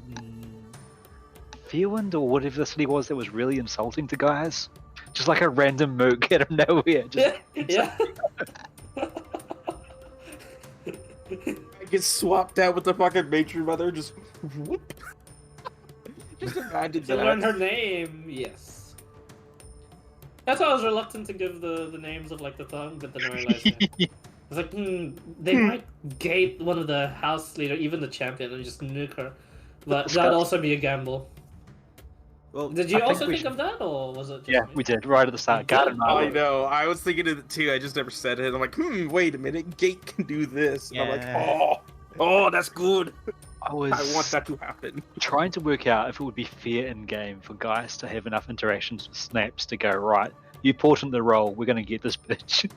Fearwind or whatever the city was that was really insulting to guys, just like a random mook out of nowhere. Just Yeah. I get swapped out with the fucking matron mother. Just whoop. Just imagine To learn that. her name, yes. That's why I was reluctant to give the names of like the tongue, but then I realized I was like, they might gate one of the house leader, even the champion, and just nuke her. But that'd also be a gamble. Well, Did you I think also we think of that, or was it just yeah, me? we did right at the start. You Garden did? Mile. I know. I was thinking of it too. I just never said it. I'm like, wait a minute. Gate can do this. And I'm Yeah. like, oh, that's good. I was I want that to happen. trying to work out if it would be fair in game for guys to have enough interactions with snaps to go right. You portent the role. We're gonna get this bitch.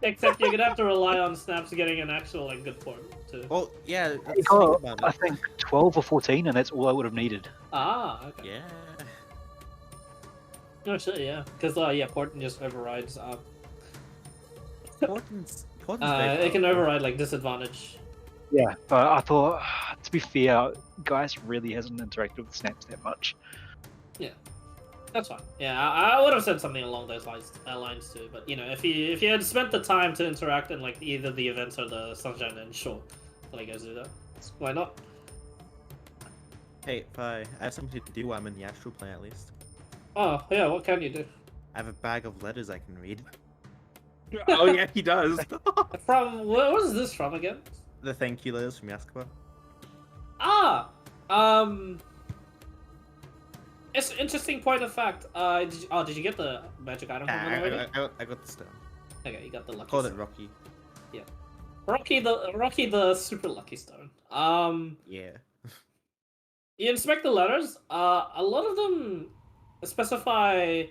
Except you're gonna have to rely on snaps getting an actual like good port too. well, yeah. I Think got, about I it. think 12 or 14, and that's all I would have needed. Ah, okay. Yeah. No shit, yeah. Because yeah, Portent just overrides. Portent's very It can powerful. override like disadvantage. Yeah, but I thought, to be fair, guys really hasn't interacted with snaps that much. That's fine. Yeah, I would have said something along those lines too. But you know, if you had spent the time to interact in like either the events or the sunshine, then sure, let you guys do that. Why not? Hey, if I have something to do while I'm in the astral plane at least. Oh yeah, what can you do? I have a bag of letters I can read. Oh yeah, he does. From where was this from again? The thank you letters from Yaskaba. Ah, it's an interesting point of fact. Did you get the magic item from them already? I got the stone. Okay, you got the lucky. Called it stone. Rocky. Rocky the super lucky stone. Yeah. You inspect the letters. A lot of them specify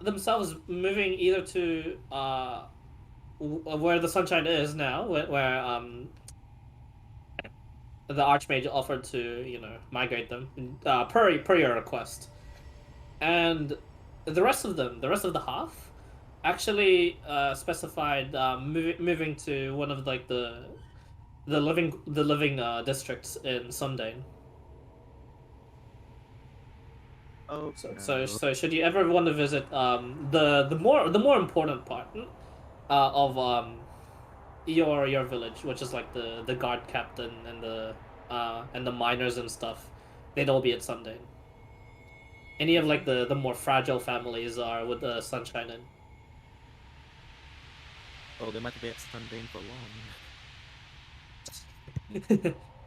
themselves moving either to where the sunshine is now, where the archmage offered to migrate them per your request, and the rest of them, the rest of the half, actually specified moving to one of like the living districts in Sundane. Oh. So should you ever want to visit the more important part of your village, which is like the guard captain and the miners and stuff, they'd all be at Sundane. Any of like the more fragile families are with the sunshine in. Oh, they might be at Sundane for long.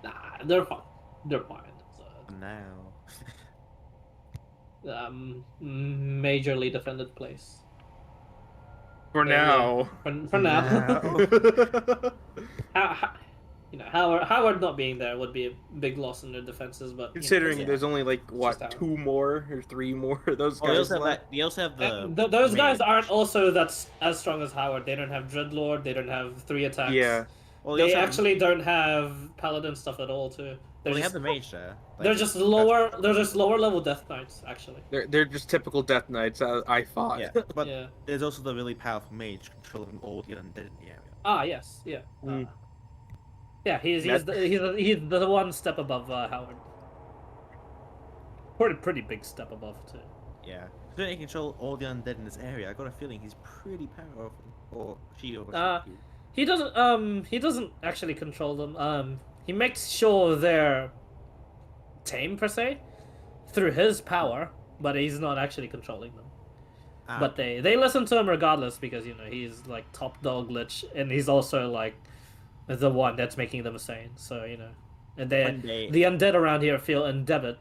Nah, they're fine. They're fine. Now. Majorly defended place. For now. For now. Howard not being there would be a big loss in their defenses, but Considering there's only like just what, 2 more or 3 more of those Oh, they guys also have left. that. They also have the. those guys mage. aren't also as strong as Howard. They don't have Dreadlord. They don't have 3 attacks. Yeah. Well, They also have- actually don't have paladin stuff at all too. Well, they Just, have the mage there. they're just lower. They're just lower level death knights actually. They're just typical Death Knights, I thought. Yeah, but Yeah. there's also the really powerful mage controlling all the undead in the area. Ah yes. Yeah. Mm. Yeah. He's the one step above Howard. Pretty big step above too. Yeah. So he can control all the undead in this area. I got a feeling he's pretty powerful. Or she or she. He doesn't actually control them. He makes sure they're tame per se through his power, but he's not actually controlling them. Ah, But they listen to him regardless because he's like top dog lich, and he's also like the one that's making them sane. So and When they- the undead around here feel indebted,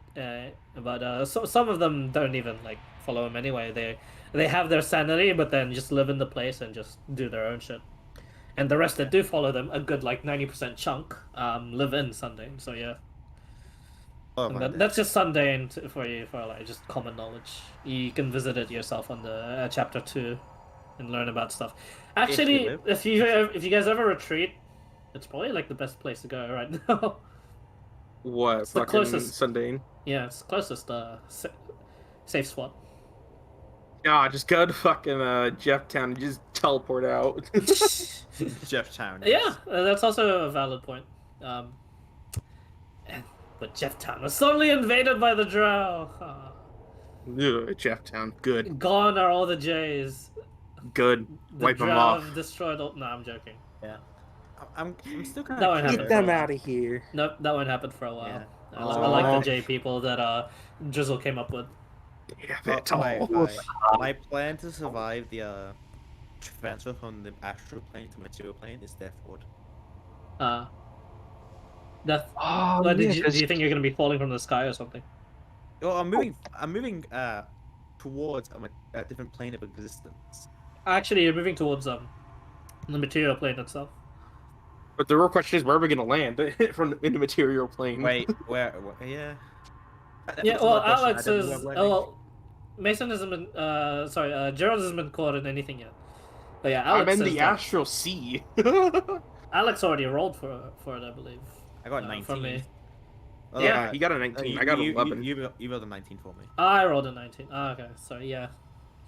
but some of them don't even like follow him anyway. They have their sanity, but then just live in the place and just do their own shit. And the rest that do follow them, a good like 90% chunk, live in Sundane. So yeah. Oh, And undead. that's just Sundane for you, for like just common knowledge. You can visit it yourself on the chapter 2 and learn about stuff. Actually, live. if you guys ever retreat, it's probably like the best place to go right now. What? It's the Fucking closest. Sundane? Yeah, it's closest safe spot. Nah, just go to fucking Jefftown and just teleport out. Jeff Town. Yeah, that's also a valid point. But Jefftown was suddenly invaded by the Drow. Ugh, Jefftown. Good. Gone are all the Jays. Good. The Wipe them Drow off. have destroyed all... No, I'm joking. I'm still kind That of one happened. Get them out of here. Nope, that one happened for a while. Yeah. I like Aw. the J people that Drizzle came up with. Damn it all. my plan to survive the transfer from the astral plane to material plane is Death Ward. Death. Oh, What, yeah, do you think you're gonna be falling from the sky or something? Well, I'm moving towards a different plane of existence. Actually, you're moving towards the material plane itself. But the real question is, where are we gonna land in the material plane? Wait, where yeah. Yeah, That's well, another question. Alex I don't is. know where Oh, well, Mason hasn't been. Sorry, Gerald hasn't been caught in anything yet. But yeah, Alex I'm in is the that- astral sea. Alex already rolled for it, I believe. I got 19. From me. Oh, Yeah, he got a 19. I got 11. You rolled a 19 for me. I rolled a 19. Oh, okay, so yeah,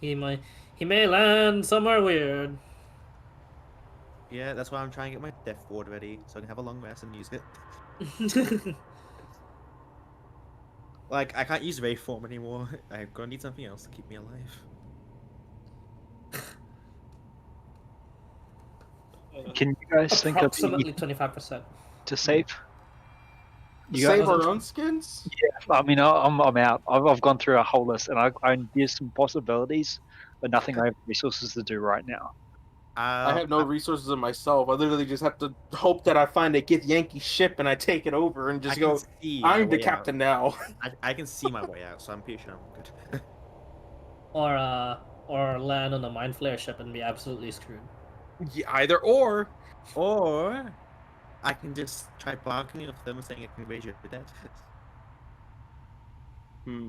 he may land somewhere weird. Yeah, that's why I'm trying to get my Death Ward ready so I can have a long rest and use it. Like, I can't use Ray form anymore. I'm gonna need something else to keep me alive. Can you guys think of Approximately anything 25%. to save? To You save guys? our own skins? I mean, I'm out. I've gone through a whole list, and there's some possibilities, but nothing I have resources to do right now. I have no resources in myself. I literally just have to hope that I find a Get Yankee ship and I take it over and I just can go, see my I'm the way out. captain now. I can see my way out, so I'm pretty sure I'm good. Or land on a mind flare ship and be absolutely screwed. Yeah, either or. Or I can just try bargaining with them and saying I can raise your debt. Hmm.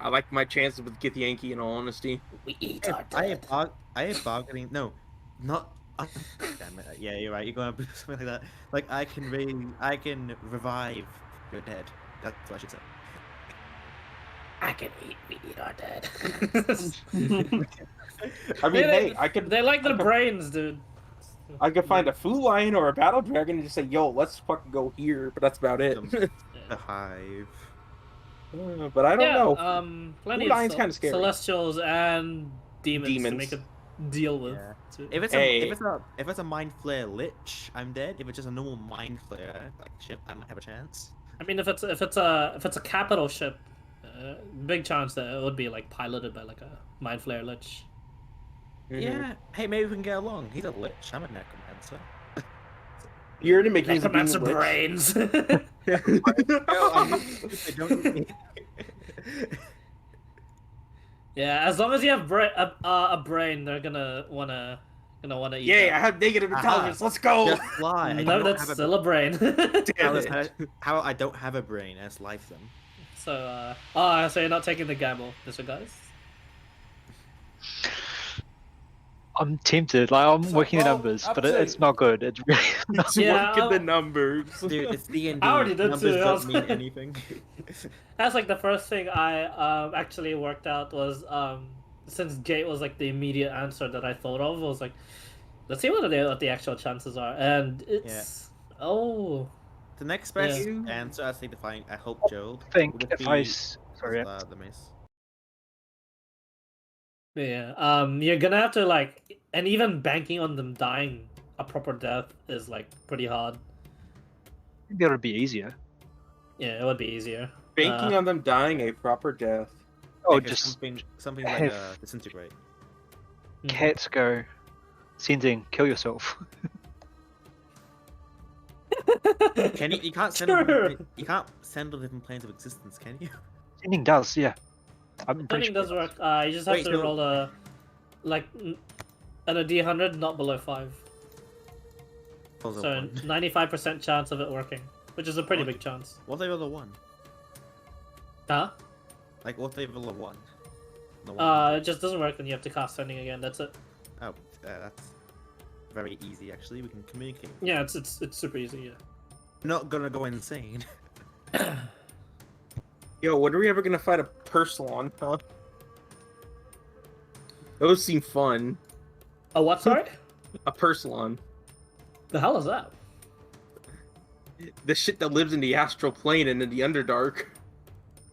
I like my chances with Get Yankee, in all honesty. We eat I our have, I dead. have, I have bargaining. No, not. Damn it. Yeah, you're right. You're going to do something like that. Like I can revive your dead. That's what I should say. I can eat. We eat our dead. I mean, hey, I could. They like I their could, brains, dude. I could find a Food Lion or a Battle Dragon and just say, "Yo, let's fucking go here," but that's about it. The hive. But I don't Yeah, know. plenty Food of Lion's kind of scary. celestials and demons to make Demons. a deal with. Yeah. too. If it's Hey. a mind flare lich, I'm dead. If it's just a normal mind flare like ship, I might have a chance. I mean, if it's a capital ship, big chance that it would be like piloted by like a mind flare lich. Mhm. Yeah. Hey, maybe we can get along. He's a lich. I'm a necromancer. You're into making the Necromancer demon brains. I don't. Yeah, as long as you have a brain, they're gonna wanna eat. Yay! that. I have negative Aha. intelligence. Let's go. Just lie. I No, don't that's have a still a brain. Damn it. how I don't have a brain as life them. So, so you're not taking the gamble, Mr. Guys? I'm tempted. Like I'm working the numbers, but it's not good. It's really not. It's Yeah, working the numbers. Dude, it's D&D. I already did Numbers too, I don't was- mean anything. That's like the first thing I actually worked out was since gate was like the immediate answer that I thought of, was like, let's see what the actual chances are, and it's The next best Yeah. answer, I think, to find, I hope, Joel. I think would if be, I sorry, the mace. yeah. You're gonna have to like, and even banking on them dying a proper death is like pretty hard. maybe it'll be easier. Yeah, it would be easier. Banking on them dying a proper death. Oh, Like, just something like have- disintegrate. cats go sending kill yourself. Can you? You can't send Sure. them. You can't send them different planes of existence, can you? Sending does, yeah. I'm pretty Sending sure. does work. You just have Wait, to so- roll a at a D100, not below 5. Also So one. 95% chance of it working, which is a pretty What? big chance. What if they roll a 1? Huh? Like, what if they roll a 1? The one. It just doesn't work and you have to cast sending again. That's it. Oh, that's very easy, actually. We can communicate. Yeah, it's super easy. Yeah. Not gonna go insane. Yo, when are we ever gonna fight a Perslon, huh? Those seem fun. Oh, what? Sorry. A Perslon. The hell is that? The shit that lives in the astral plane and in the Underdark.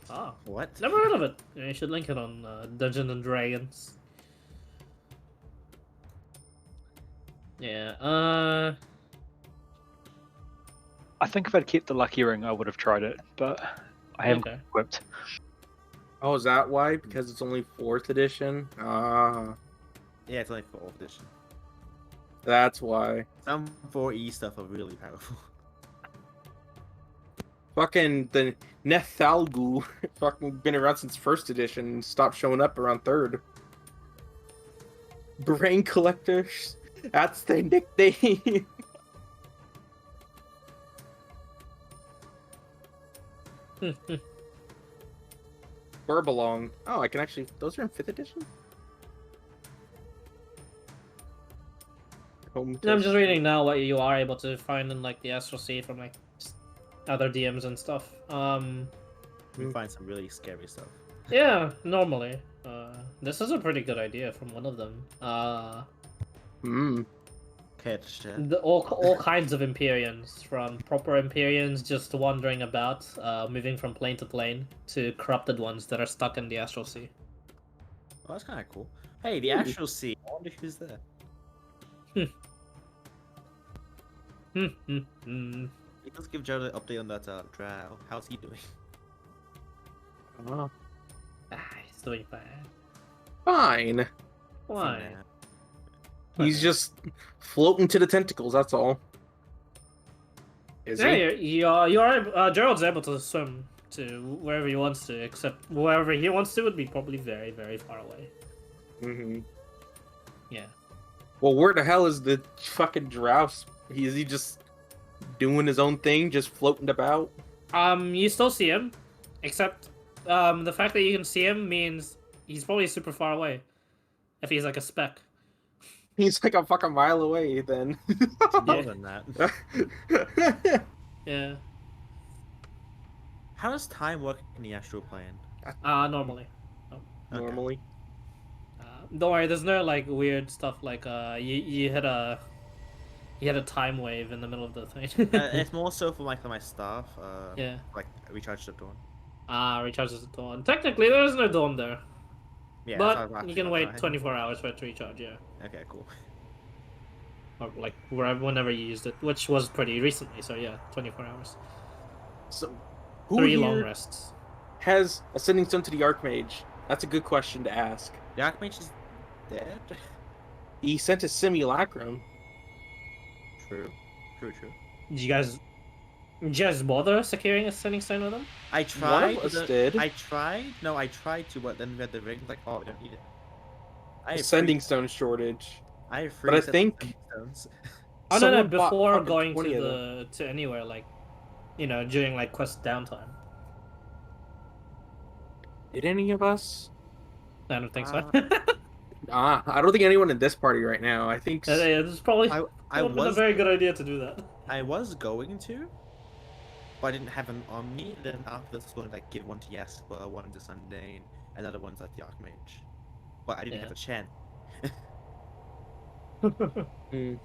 Oh, What? never heard of it. Yeah, you should link it on Dungeons and Dragons. Yeah. I think if I'd kept the lucky ring, I would have tried it, but I haven't Okay. equipped. Oh, is that why? Because it's only 4th edition? Ah, Yeah, it's only 4th edition. that's why. Some 4E stuff are really powerful. Fucking the Nethalgu fucking been around since 1st edition and stopped showing up around 3rd. Brain collectors. That's their nickname. Burbelong. Oh, I can actually. Those are in 5th edition? Home I'm just reading now what you are able to find in like the Astral Sea from like other DMs and stuff. You can find some really scary stuff. Yeah, normally. This is a pretty good idea from one of them. Hmm. Catch. all kinds of Empyreans, from proper Empyreans just wandering about, moving from plane to plane, to corrupted ones that are stuck in the Astral Sea. Oh, that's kind of cool. Hey, the Astral Sea. I wonder who's there. Let's give Joe an update on that drow. How's he doing? Oh, He's doing fine. fine. Why? He's just floating to the tentacles. That's all. Is Yeah, he? you are. Gerald's able to swim to wherever he wants to, except wherever he wants to would be probably very, very far away. Mm-hmm. Yeah. Well, where the hell is the fucking drow? Is he just doing his own thing, just floating about? You still see him, except the fact that you can see him means he's probably super far away. If he's like a speck. He's like a fucking mile away. Then. More than that. Yeah. How does time work in the astral plane? Normally. Normally. Don't worry, there's no like weird stuff like you hit a time wave in the middle of the thing. It's more so for my staff. Yeah. Like recharged at dawn. Recharges the dawn. Technically, there is no dawn there, Yeah. but you can wait 24 hours for it to recharge. Yeah. Okay, cool. Or like whenever you used it, which was pretty recently. So yeah, 24 hours. So, who 3 here long rests. has Ascending Stone to the Archmage? That's a good question to ask. The Archmage is dead. He sent a simulacrum. True. True. Did you guys bother securing a sending stone with them? I tried. One of us did. I tried. No, I tried to, but then we had the ring. Like, oh, we don't need it. I have Ascending three- Stone shortage. I have But I sets of think- Ascending stones. Oh no, Someone bought before fucking going 20 to of them. to anywhere, like, during like quest downtime. Did any of us? I don't think so. I don't think anyone in this party right now. I think. It's probably I would have been a was very good idea to do that. I was going to, but I didn't have them on me. And then after this, I was going to like give one to Jesper, one to Sundane, and another one's at the Archmage. But I didn't Yeah. have a chance. Hmm.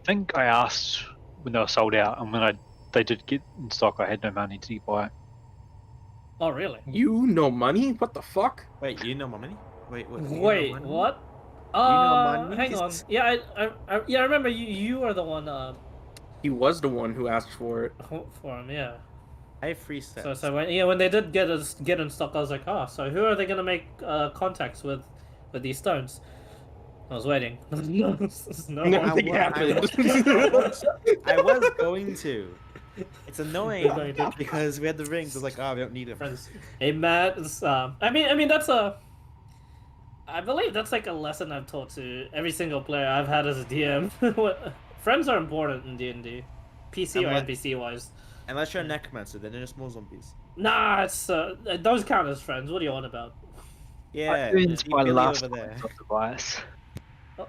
I think I asked when they were sold out, and when they did get in stock, I had no money to buy it. Oh really? You no money? What the fuck? Wait, you know my money? Wait, what? Wait, what? money? Hang on. Yeah, I remember you are the one He was the one who asked for it. for him. Yeah. I have 3 sets. So when they did get in stock, I was like, oh, so who are they gonna make contacts with these stones? I was waiting. No Nothing I happened. I was going to. It's annoying Going to. because we had the rings. I was like, oh, we don't need it. Friends. Hey Matt, I mean that's I believe that's like a lesson I've taught to every single player I've had as a DM. Friends are important in D&D, PC or NPC wise. Unless you're a necromancer, then they're just more zombies. Nah, it's those count as friends. What are you on about? Yeah, It's see my Billy last over there. point of Tobias. Oh.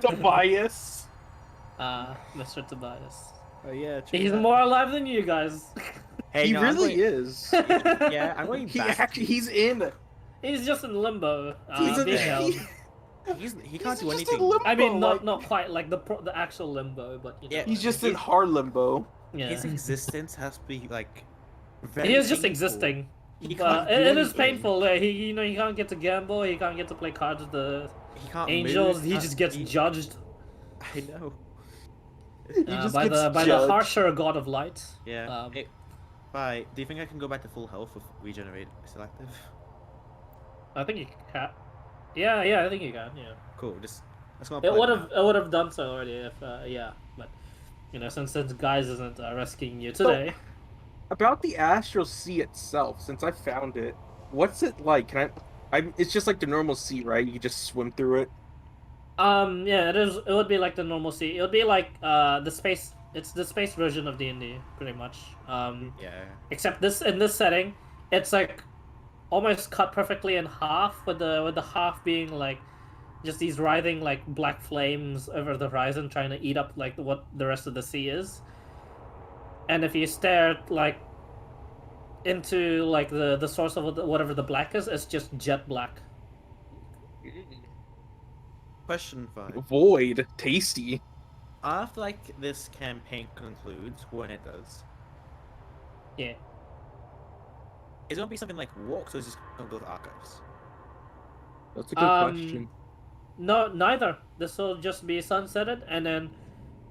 Tobias. Mr. Tobias. Oh yeah, true He's that. more alive than you guys. Hey, He no, I'm really going- is. Yeah, I'm going He back. he's in. He's just in limbo. He's in. being held. He can't do just anything. in limbo. I mean, like, not quite like the actual limbo, but Yeah, He's just in hard limbo. yeah. His existence has to be like. Very He is just painful. existing. He But can't do it is anything. painful. He he can't get to gamble. He can't get to play cards with the He can't angels. move, He just gets judged I know. He just by gets the judged. harsher god of light. Yeah. Bye. Do you think I can go back to full health with regenerate selective? I think you can. Yeah, I think you can. Yeah, Cool. Just let's go. it would have done so already if yeah, but since Guys isn't rescuing you today. About the Astral Sea itself, since I found it, what's it like? It's just like the normal sea, right? You just swim through it. Yeah, it is. It would be like the normal sea. It would be like the space. It's the space version of D&D, pretty much. Yeah. Except in this setting, it's like almost cut perfectly in half, with the half being like just these writhing like black flames over the horizon, trying to eat up like what the rest of the sea is. And if you stare like into like the source of whatever the black is, it's just jet black. Question 5. Void, tasty. After like this campaign concludes, when it does, Yeah. is it gonna be something like walks or is it gonna go to archives? That's a good question. No, neither. This will just be sunsetted, and then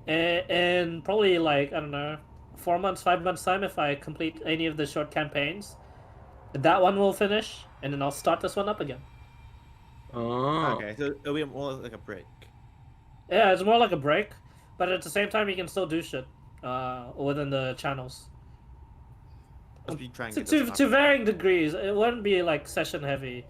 in probably like I don't know, 4 months, 5 months time, if I complete any of the short campaigns, that one will finish, and then I'll start this one up again. Oh. Okay, so it'll be more like a break. Yeah, it's more like a break, but at the same time, you can still do shit within the channels. Must be trying To, to get to, this to varying degrees, it wouldn't be like session heavy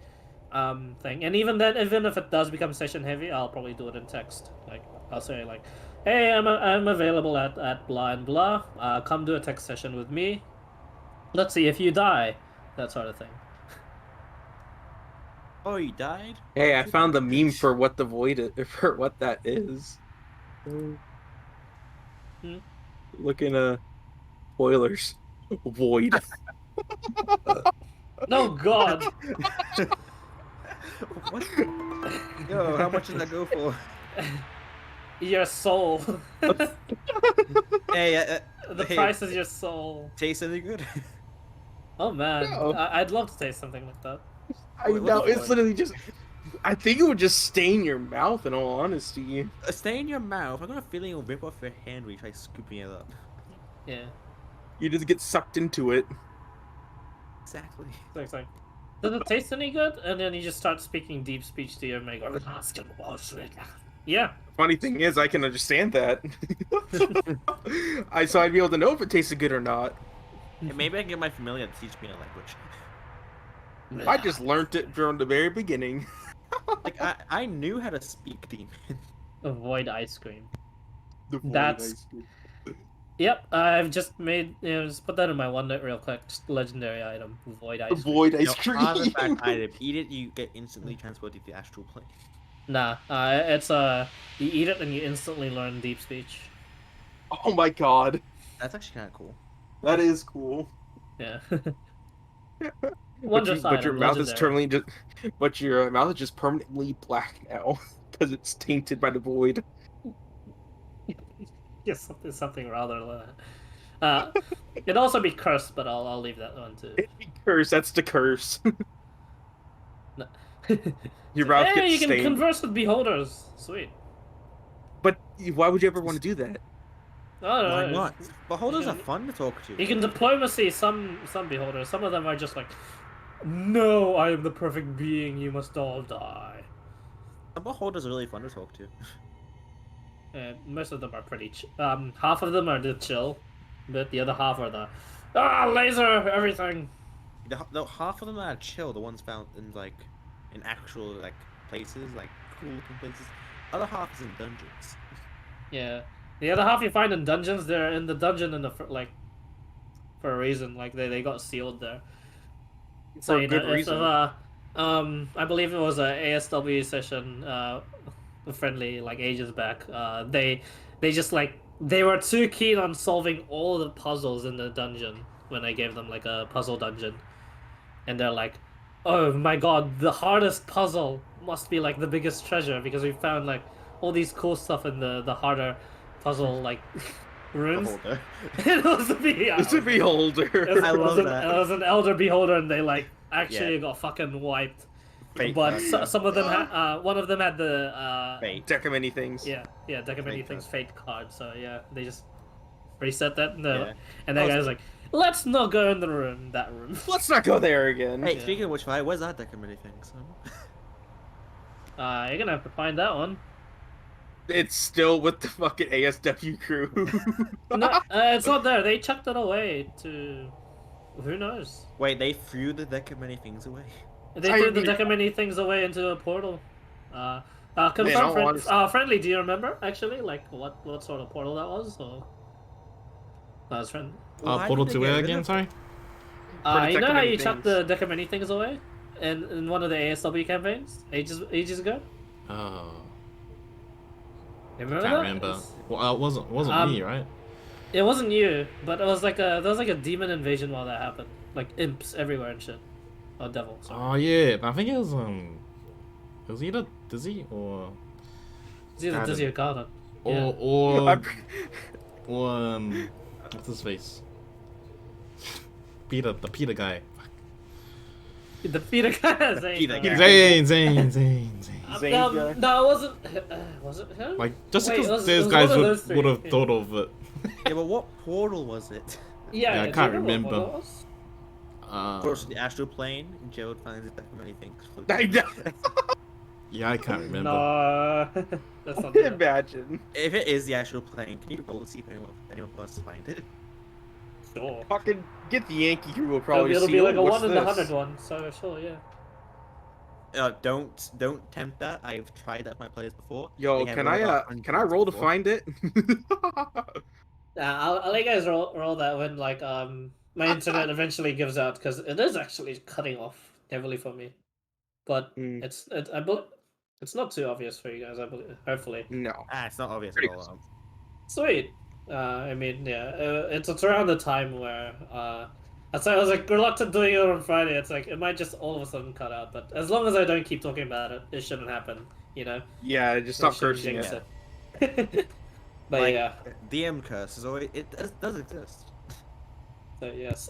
thing. And even then, even if it does become session heavy, I'll probably do it in text. Like, I'll say like, hey, I'm available at blah and blah. Come do a text session with me. Let's see if you die. That sort of thing. Oh, you died? Hey, I Too found the bad. meme for what the void is, for what that is. Looking spoilers. Void. No, God. What? Yo, how much does that go for? Your soul. Hey, The hey, price is your soul. taste any good? Oh, man. No. I'd love to taste something like that. I Wait, what know, the it's fuck? literally just. I think it would just stain your mouth, in all honesty. Stay in your mouth. I got a feeling it'll rip off your hand when you try scooping it up. Yeah. You just get sucked into it. Exactly. So it's like, does it taste any good? And then you just start speaking deep speech to your mate. Yeah. Funny thing is, I can understand that. So I'd be able to know if it tasted good or not. And maybe I can get my familiar to teach me a language. I just learned it from the very beginning. Like I knew how to speak demon. Avoid ice cream. The void That's- ice cream. Yep, I've just made, just put that in my OneNote real quick. Just legendary item. Void The ice cream. void ice No, cream. artifact item. Eat it, you get instantly transported to the astral plane. Nah, it's you eat it and you instantly learn deep speech. Oh my god, That's actually kind of cool. that is cool. Yeah. But, Wondrous but your item, mouth is legendary. permanently but your mouth is just permanently black now because it's tainted by the void. Yes, something rather. It'd also be cursed, but I'll leave that one too. Curse, that's the curse. No. Your mouth Hey, gets you can stained. converse with beholders. Sweet. But why would you ever want to do that? I don't Why know. not? Beholders you are can- fun to talk to. You can diplomacy some beholders. Some of them are just like, no, I am the perfect being. You must all die. Some beholders are really fun to talk to. Most of them are pretty. Half of them are the chill, but the other half are the laser everything. The half of them are chill. The ones found in in actual places, like cool looking places. Other half is in dungeons. Yeah, the other half you find in dungeons. They're in the dungeon for a reason. Like they got sealed there. For a you good know, if, reason. I believe it was a ASW session, friendly ages back. They just they were too keen on solving all the puzzles in the dungeon when I gave them a puzzle dungeon, and they're like, "Oh my god, the hardest puzzle must be the biggest treasure because we found all these cool stuff in the harder puzzle rooms." Beholder. It was a It's a beholder. I love that. It was an elder beholder, and they actually got fucking wiped. Fate But card, yeah. some of them had one of them had the Fate. Deck of many things. yeah deck of many Fate things card. fate card. So yeah, they just reset that. No, Yeah. and that Oh, guy's so- like, let's not go in that room. Let's not go there again. Hey, Yeah. speaking of which, where's that deck of many things? You're gonna have to find that one. It's still with the fucking ASW crew. No, it's not there. They chucked it away to who knows. Wait, they threw the deck of many things away. They I threw the mean- deck of many things away into a portal. Confirm, Man, I want- friendly. Do you remember actually, what sort of portal that was? Or that was friend. Why Portal did to they get where rid again? of- Sorry. the You deck know of how many you chucked things. the deck of many things away, in one of the ASW campaigns ages ago. Oh, You I remember can't that? remember. Well, it wasn't Um, me, right? It wasn't you, but it was there was a demon invasion while that happened, imps everywhere and shit. Oh, devil. Sorry. Oh yeah, I think it was either Dizzy or It's either Garden. Dizzy or Garden. Or Yeah. or or what's his face? Peter, the Peter guy. The Peter guy. Peter guy. Zane. Zane guy. No, it wasn't. Was it him? Like just Wait, it because was- those it was guys one of those would three, have yeah. thought of it. Yeah, but what portal was it? Yeah, Yeah, I do can't you remember remember. what it was? Portal to the astral plane, and Gerald finds it definitely thinks. Yeah, I can't remember. No, that's not it. Imagine. If it is the astral plane, can you roll to see if anyone wants to find it? Sure. Fucking get the Yankee who will probably It'll see. be like "Oh, a what's 1 in a this?" 100 one, so sure, yeah. Don't tempt that. I've tried that with my players before. Yo, They have can rolled I about can I 100 roll to before. find it? I'll let you guys roll that when like my internet eventually gives out because it is actually cutting off heavily for me, but Hmm. it's not too obvious for you guys. I believe, hopefully. No. It's not obvious Pretty at all. Sweet. I mean, yeah, it's around the time where that's why I was like reluctant doing it on Friday. It's like it might just all of a sudden cut out, but as long as I don't keep talking about it, it shouldn't happen. You know. Yeah, just stop It shouldn't cursing jinx it. it. But Like, yeah. DM curse is always does exist. So yes.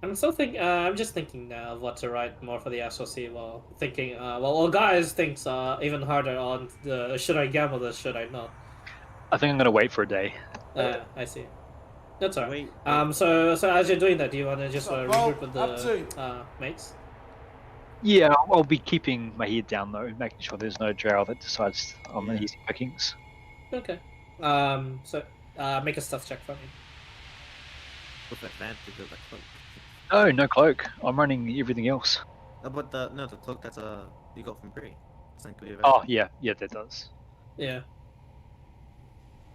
I'm still I'm just thinking now of what to write more for the SOC while thinking. Well, guys thinks even harder on the should I gamble this, should I not? I think I'm gonna wait for a day. I see. That's alright. Wait, So as you're doing that, do you want to just So, regroup with up the mates? Yeah, I'll be keeping my head down though, making sure there's no drow that decides on the easy pickings. Okay. So make a stuff check for me. with advantage of the cloak. No, no cloak. I'm running everything else. But the cloak that's you got from Bree. It's not good Oh yeah, that does. Yeah.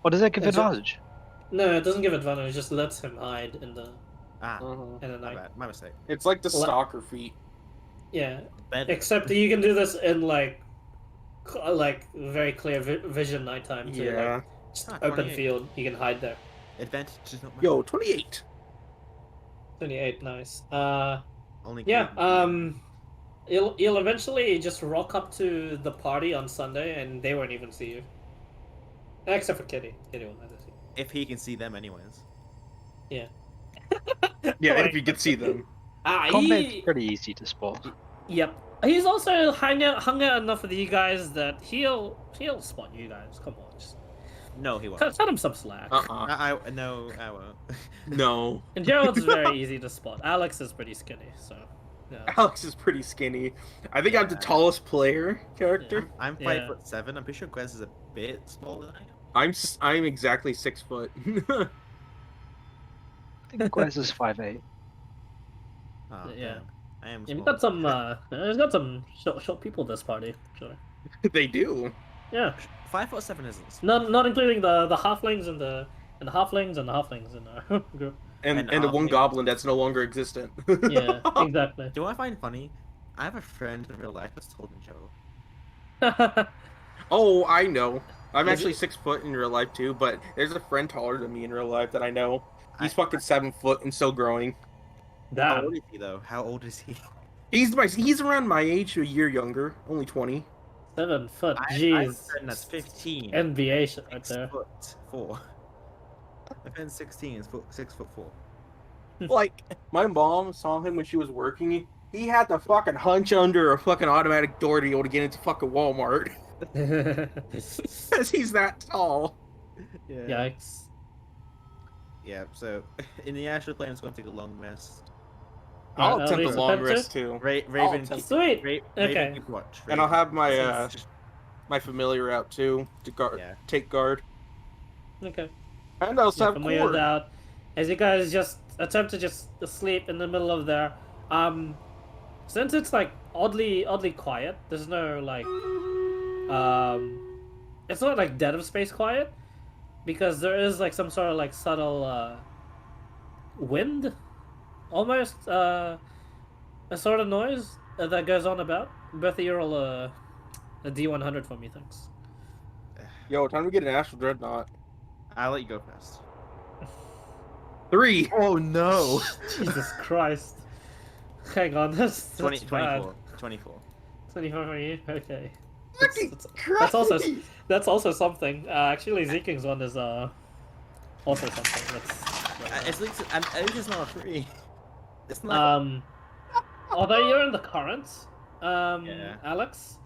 What does that give Is it- advantage? No, it doesn't give advantage. It just lets him hide in the Uh-huh. in the My night. bad, my mistake. It's like the Well, stalker feat. Yeah. Better. Except that you can do this in like very clear vision nighttime too. Yeah. Like just Ah, open 28. field, you can hide there. Advantage is not my Yo, 28. 28, nice. only. Yeah. good. You'll eventually just rock up to the party on Sunday, and they won't even see you. Except for Kitty. Kitty will never see. If he can see them, anyways. Yeah. Yeah, Wait. if you could see them. Combat's pretty easy to spot. Yep. He's also hung out enough with you guys that he'll spot you guys. Come on, just No, he won't. cut him some slack. No, I won't. No. And Gerald's very easy to spot. Alex is pretty skinny, so yeah. Alex is pretty skinny. I think I'm the Yeah. tallest player character. I'm Yeah. 5'7". I'm pretty sure Gwez is a bit smaller than I am. I'm exactly 6 foot. I think Gwaz is 5'8". Oh, Yeah. damn. I am. Yeah, Small. he's got some short people at this party. Sure. They do. Yeah. 5'7" isn't. Small. Not including the halflings and the halflings in our group. And And the one halfling. goblin that's no longer existent. Yeah, exactly. Do you know what I find funny? I have a friend in real life that's taller than Joe. Oh, I know. I'm Is actually it- 6 foot in real life too, but there's a friend taller than me in real life that I know. He's I- fucking 7 foot and still growing. How Damn. old is he though? How old is he? He's around my age, a year younger, only 20. 7 foot. I have a Jeez. friend that's 15. NBA shit right 6 there. foot 4. My friend's 16 is 6'4". Like, my mom saw him when she was working. He had to fucking hunch under a fucking automatic door to be able to get into fucking Walmart. Because he's that tall. Yikes. Yeah, so in the astral plane, it's going to take a long rest. I'll At attempt least a long attempt to? rest too. Raven, attempt- Sweet. Raven, Okay. keep watch. And I'll Raven. have my Since- my familiar out too to guard, Yeah. take guard. Okay. And I'll Yeah, have familiar cord. out. As you guys just attempt to just sleep in the middle of there, since it's like oddly quiet, there's no like, it's not like dead of space quiet, because there is like some sort of like subtle wind, almost a sort of noise that goes on about. Both of you roll a D100 for me, thanks. Yo, time to get an astral dreadnought. I'll let you go first. 3. Oh no! Jesus Christ. Hang on, that's 20, bad. 24. 24. 24 for you? Okay. Fucking That's also something. Actually, Zeking's one is also something. At least it's not a free. It's not. Although you're in the currents, Yeah. Alex,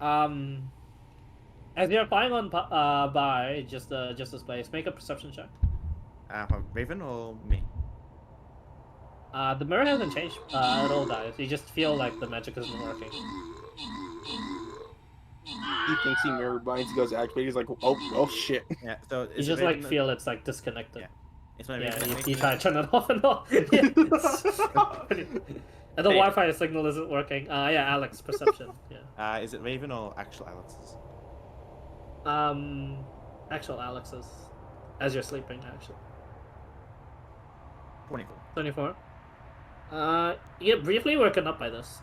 as you're flying on by just this place, make a perception check. Raven or me? The mirror hasn't changed at all, guys. You just feel like the magic isn't working. He thinks he mirror binds. He goes activate. He's like, oh shit. Yeah. So You is just it like Raven feel it's like disconnected. Yeah. It's my Yeah, Raven. you try to turn it off and on. Yeah, and the Wi-Fi signal isn't working. Yeah, Alex, perception. Yeah. Is it Raven or actual Alex's? Actual Alex's, as you're sleeping, actually. 24. 24. You get briefly woken up by this.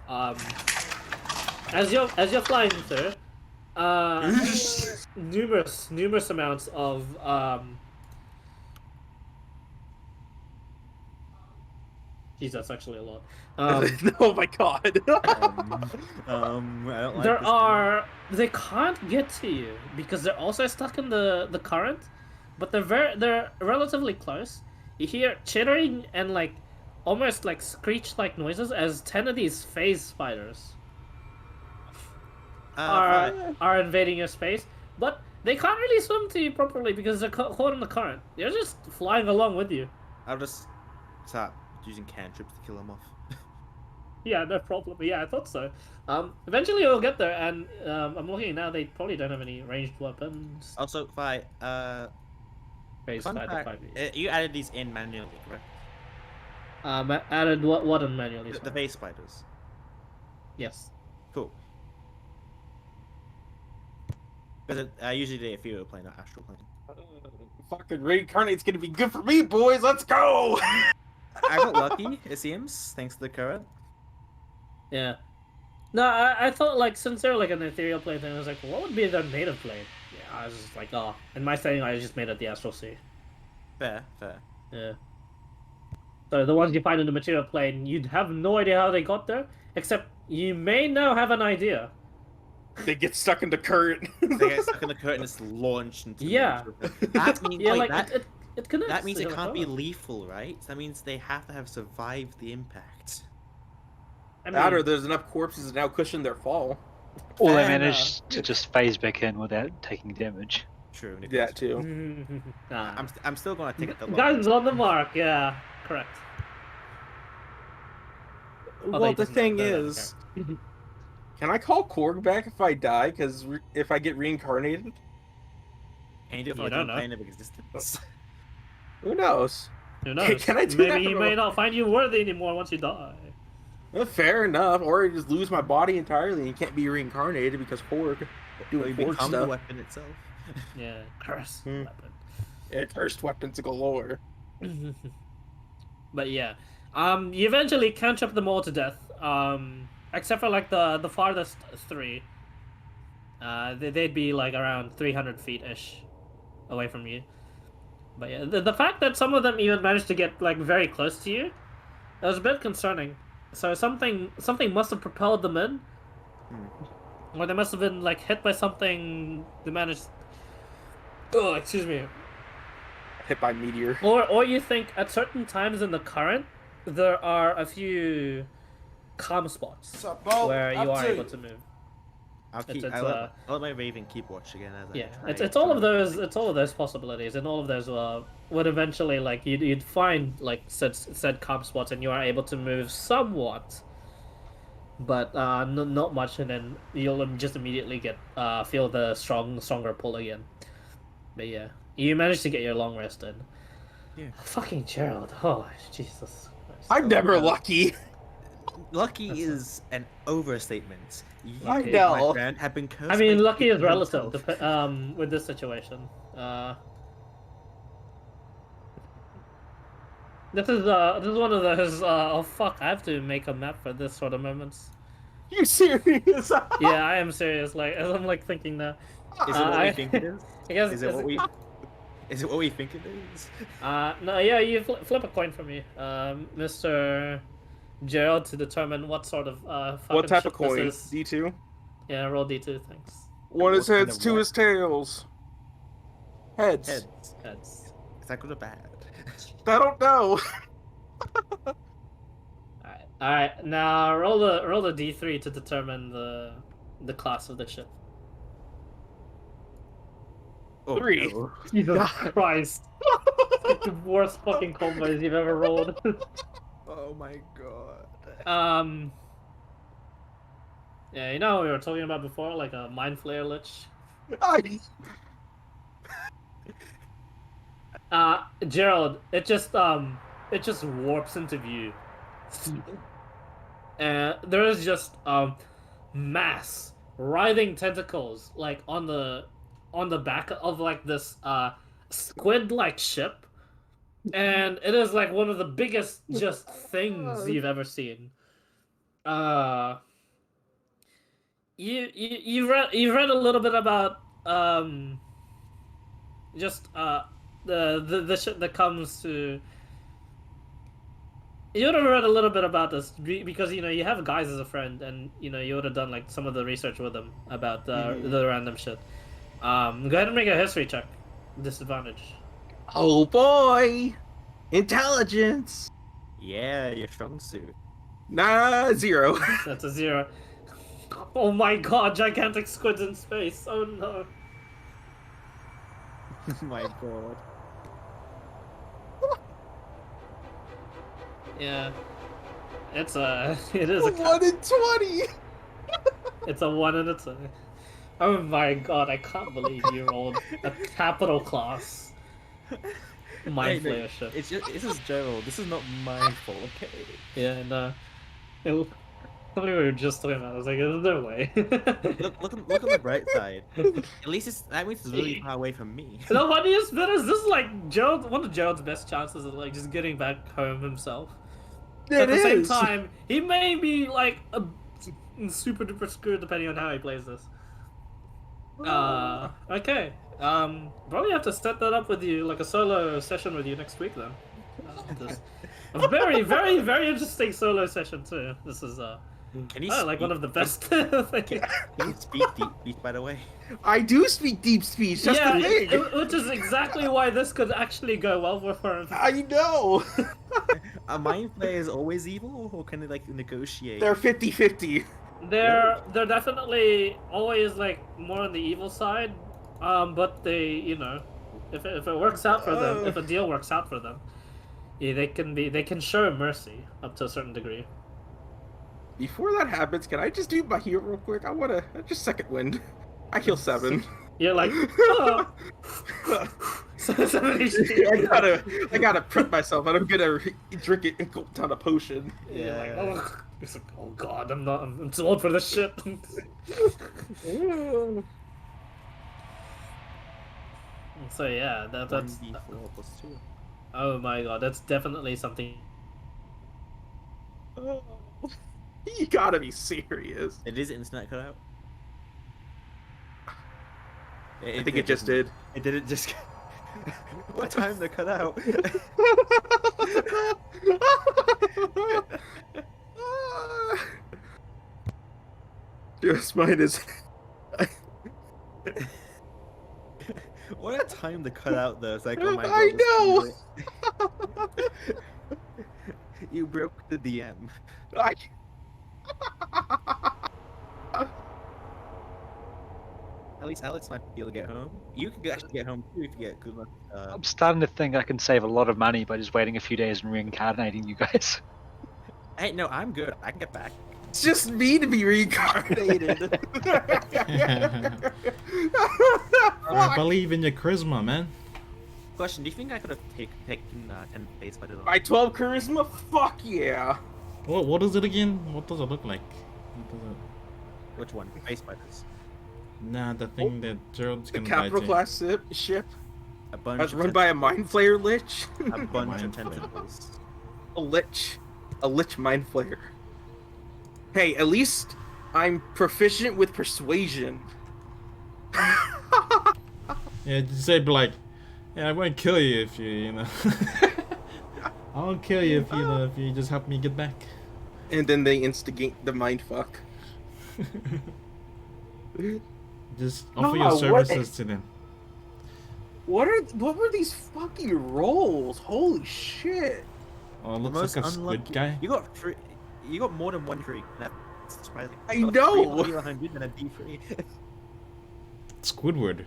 As you're flying through, numerous amounts of Jeez, that's actually a lot. Oh my god. I don't like There this are. They can't get to you because they're also stuck in the current, but they're relatively close. You hear chittering and like almost like screech-like noises as 10 of these phase spiders are invading your space, but they can't really swim to you properly because they're caught in the current. They're just flying along with you. I'll just start using cantrips to kill them off. Yeah, no problem. Yeah, I thought so. Eventually we'll get there, and I'm looking now. They probably don't have any ranged weapons. Also, Phase fun five to fact, 5e. you added these in manually, correct? Added what in manually? The base spiders. Yes. Cool. Because usually if you were playing that astral plane. Fucking reincarnate's gonna be good for me, boys. Let's go. I got lucky, it seems, thanks to the current. Yeah. No, I thought like since they're like an ethereal plane thing, I was like, what would be their native plane? Yeah, I was just like, oh, in my setting, I just made it the astral sea. Fair. Yeah. So the ones you find in the material plane, you'd have no idea how they got there, except you may now have an idea. They get stuck in the current. They get stuck in the current and just launched into Yeah. That means Yeah, like, like that, it connects. that means to it the can't be phone. lethal, right? That means they have to have survived the impact. I That or mean, there's enough corpses to now cushion their fall. Or they Fair managed to just phase back in without taking damage. True. Nicholas. That too. nah. I'm still gonna take it the Guns on the mark. Yeah, correct. Well, they the didn't- thing they don't is, can I call Korg back if I die? Because if I get reincarnated, Can you do it for You like don't a know. plane of existence? who knows? Who knows? Can I do that Maybe he for may a- not find you worthy anymore once you die. Well, fair enough. Or I just lose my body entirely and can't be reincarnated because Korg Or doing you Korg become the stuff. weapon itself. Yeah, curse Hmm. weapon. Yeah, cursed weapons galore. But yeah, you eventually can't chop them all to death. Except for like the farthest three. They'd be like around 300 feet ish away from you. But yeah, the fact that some of them even managed to get like very close to you, that was a bit concerning. So something must have propelled them in, or they must have been like hit by something. They managed. Oh, excuse me. Hit by meteor. Or you think at certain times in the current, there are a few calm spots where you are able to move. I'll keep. it's, I'll let my Raven keep watch again. As Yeah, I it's all of those possibilities, and all of those would eventually like you'd find like said calm spots, and you are able to move somewhat, but not much, and then you'll just immediately get feel the stronger pull again. But yeah, you managed to get your long rest in. Yeah. Fucking Gerald. Oh, Jesus Christ. I'm never lucky. Lucky is an overstatement. You, I my know. friend, have been cursed. I mean, by lucky is Satan relative, himself. with this situation. This is one of those, oh fuck, I have to make a map for this sort of moments. You serious? Yeah, I am serious, like, as I'm like thinking now. Is it what I- we think it is? I guess, Is it what we? Is it what we think it is? no, yeah, you flip a coin for me, Mr. Gerald, to determine what sort of, What fucking type of ship this coin? is. D2? Yeah, roll D2, thanks. One is What kind heads, of two what? is tails. Heads. Heads. Heads. Is that good or bad? I don't know. Alright, now roll the D3 to determine the class of the ship. Oh, 3. no. Jesus God. Christ. It's like the worst fucking combos you've ever rolled. Oh my god. Yeah, you know what we were talking about before, like a mind flare lich. I... Gerald, it just warps into view. And there is just mass writhing tentacles like on the back of like this squid-like ship, and it is like one of the biggest just things you've ever seen. Uh, you read a little bit about just the shit that comes to. You would have read a little bit about this because you have guys as a friend, and you would have done like some of the research with them about the random shit. Go ahead and make a history check. Disadvantage. Oh boy! Intelligence! Yeah, your strong suit. Nah, 0. That's a 0. Oh my god, gigantic squids in space. Oh no. Oh my god. Yeah. It is a 1 in 20! it's a 1 and it's a. Oh my god, I can't believe you rolled a capital class mind Hey, no, flayer ship. This is Gerald. This is not my fault, okay? Yeah, no. Something we were just talking about. I was like, there's no way. Look on the bright side. At least that means it's really far away from me. The funniest bit is this is like Gerald, one of Gerald's best chances of like just getting back home himself. At the same time, he may be like super duper screwed depending on how he plays this. Okay. Probably have to set that up with you, like a solo session with you next week then. A very, very, very interesting solo session too. This is Can you like one of the best things. Can you speak deep speech, by the way? I do speak deep speech, that's Yeah, the thing! which is exactly why this could actually go well for him. I know! Are mind players always evil, or can they like negotiate? They're 50-50. They're definitely always like more on the evil side, but they if it works out for them, if a deal works out for them, yeah, they can show mercy up to a certain degree. Before that happens, can I just do my heal real quick? I wanna just second wind. I heal 7. You're like, oh. 7 HP. I gotta prep myself, and I'm gonna drink it and go down a potion. Yeah. Like, oh. It's like, oh god, I'm too old for this shit. So yeah, that's 1d4 plus 2. oh my god, that's definitely something. Oh, you gotta be serious. It is internet cut out. I think it just did. It didn't just. What time to cut out? Just mine is. What a time to cut out though. It's like, oh my god. I know. You broke the DM. At least Alex might be able to get home. You can actually get home too if you get good enough. I'm starting to think I can save a lot of money by just waiting a few days and reincarnating you guys. Hey, no, I'm good. I can get back. It's just me to be reincarnated. I believe in your charisma, man. Question: do you think I could have taken 10 base by the My 12 charisma? Fuck yeah. What is it again? What does it look like? What does it... Which one? Base fighters. Nah, the thing that Gerald's The gonna capital buy class ship. A bunch. That's of run by a mind flayer lich. a bunch of Mind flayer. tentacles. A lich mind flayer. Hey, at least I'm proficient with persuasion. Yeah, just say like, yeah, I won't kill you if you know. I won't kill you if you just help me get back. And then they instigate the mind fuck. Just offer No, your what- services to them. What were these fucking rolls? Holy shit! Oh, The looks most like a squid unlucky. guy. You got three. You got more than one tree. That's surprising. I You got know! three D100 and a D3. Squidward.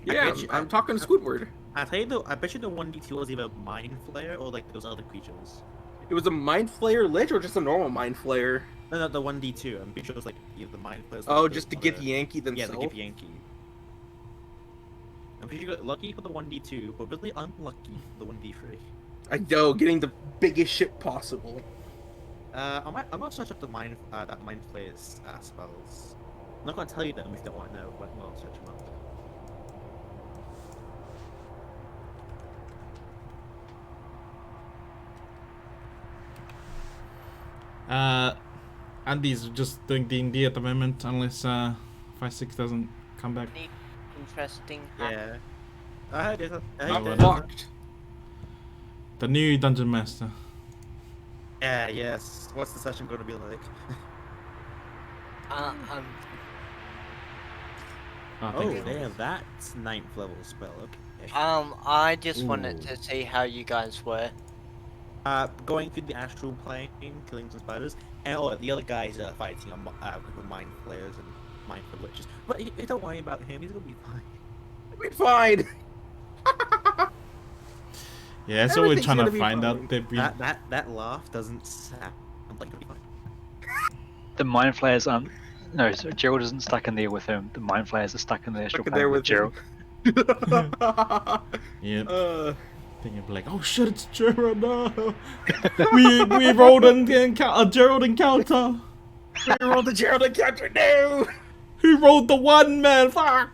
Yeah, bet you- I'm talking Squidward. I tell you though, I bet you the 1D2 was either Mind Flayer or like those other creatures. It was a Mind Flayer Lich or just a normal Mind Flayer? No, not the 1D2. I'm pretty sure it was like either the Mind Flayers. Oh, just to get Yankee Yeah, themselves. the Gip Yankee. I'm pretty sure you got lucky for the 1D2, but really unlucky for the 1D3. I know, getting the biggest ship possible. I'm gonna search up the that Mind Flayer's spells. I'm not gonna tell you them if you don't want to know, but we'll search them up. Andy's just doing D&D at the moment, unless 5-6 doesn't come back. Interesting. Yeah. I heard it. I Oh, I'm heard it. well. fucked. The new Dungeon Master. Yeah, yes. What's the session gonna be like? Oh, thank Oh, you. yeah, that's 9th level spell. Okay. I just wanted Ooh. to see how you guys were. Going through the astral plane, killing some spiders, and the other guys are fighting with mind flayers and mind witches. But don't worry about him; he's gonna be fine. We're fine. Yeah, so we're Everything's trying to gonna be find fine. out that we... That laugh doesn't sound like it'll be fine. The mind flayers aren't. No, so Gerald isn't stuck in there with him. The mind flayers are stuck in the astral Stuck in plane there with with Gerald. Yep. Uh, Thinking of like, oh shit, it's Gerald, no! we rolled a Gerald encounter! we rolled the Gerald encounter now. Who rolled the one, man? Fuck!